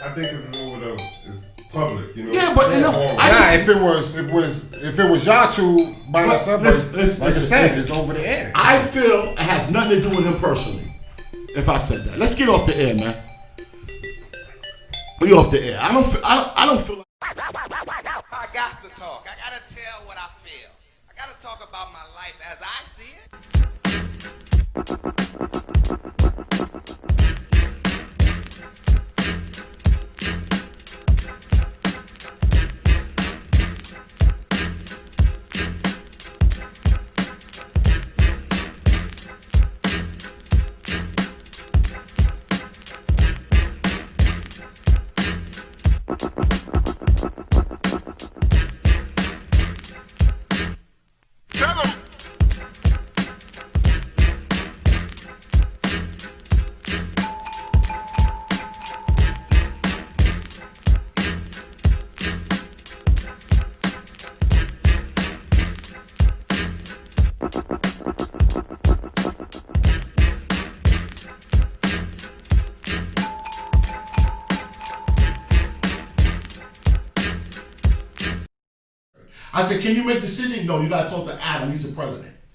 I think it's over the. It's public, you know. Yeah, but if it was y'all two by yourself, like I said, it's over the air. I feel it has nothing to do with him personally. If I said that, let's get off the air, man. We off the air. I don't feel. I got to talk. I got to tell what I feel. I got to talk about my life as I see I said, can you make a decision? No, you got to talk to Adam. He's the president.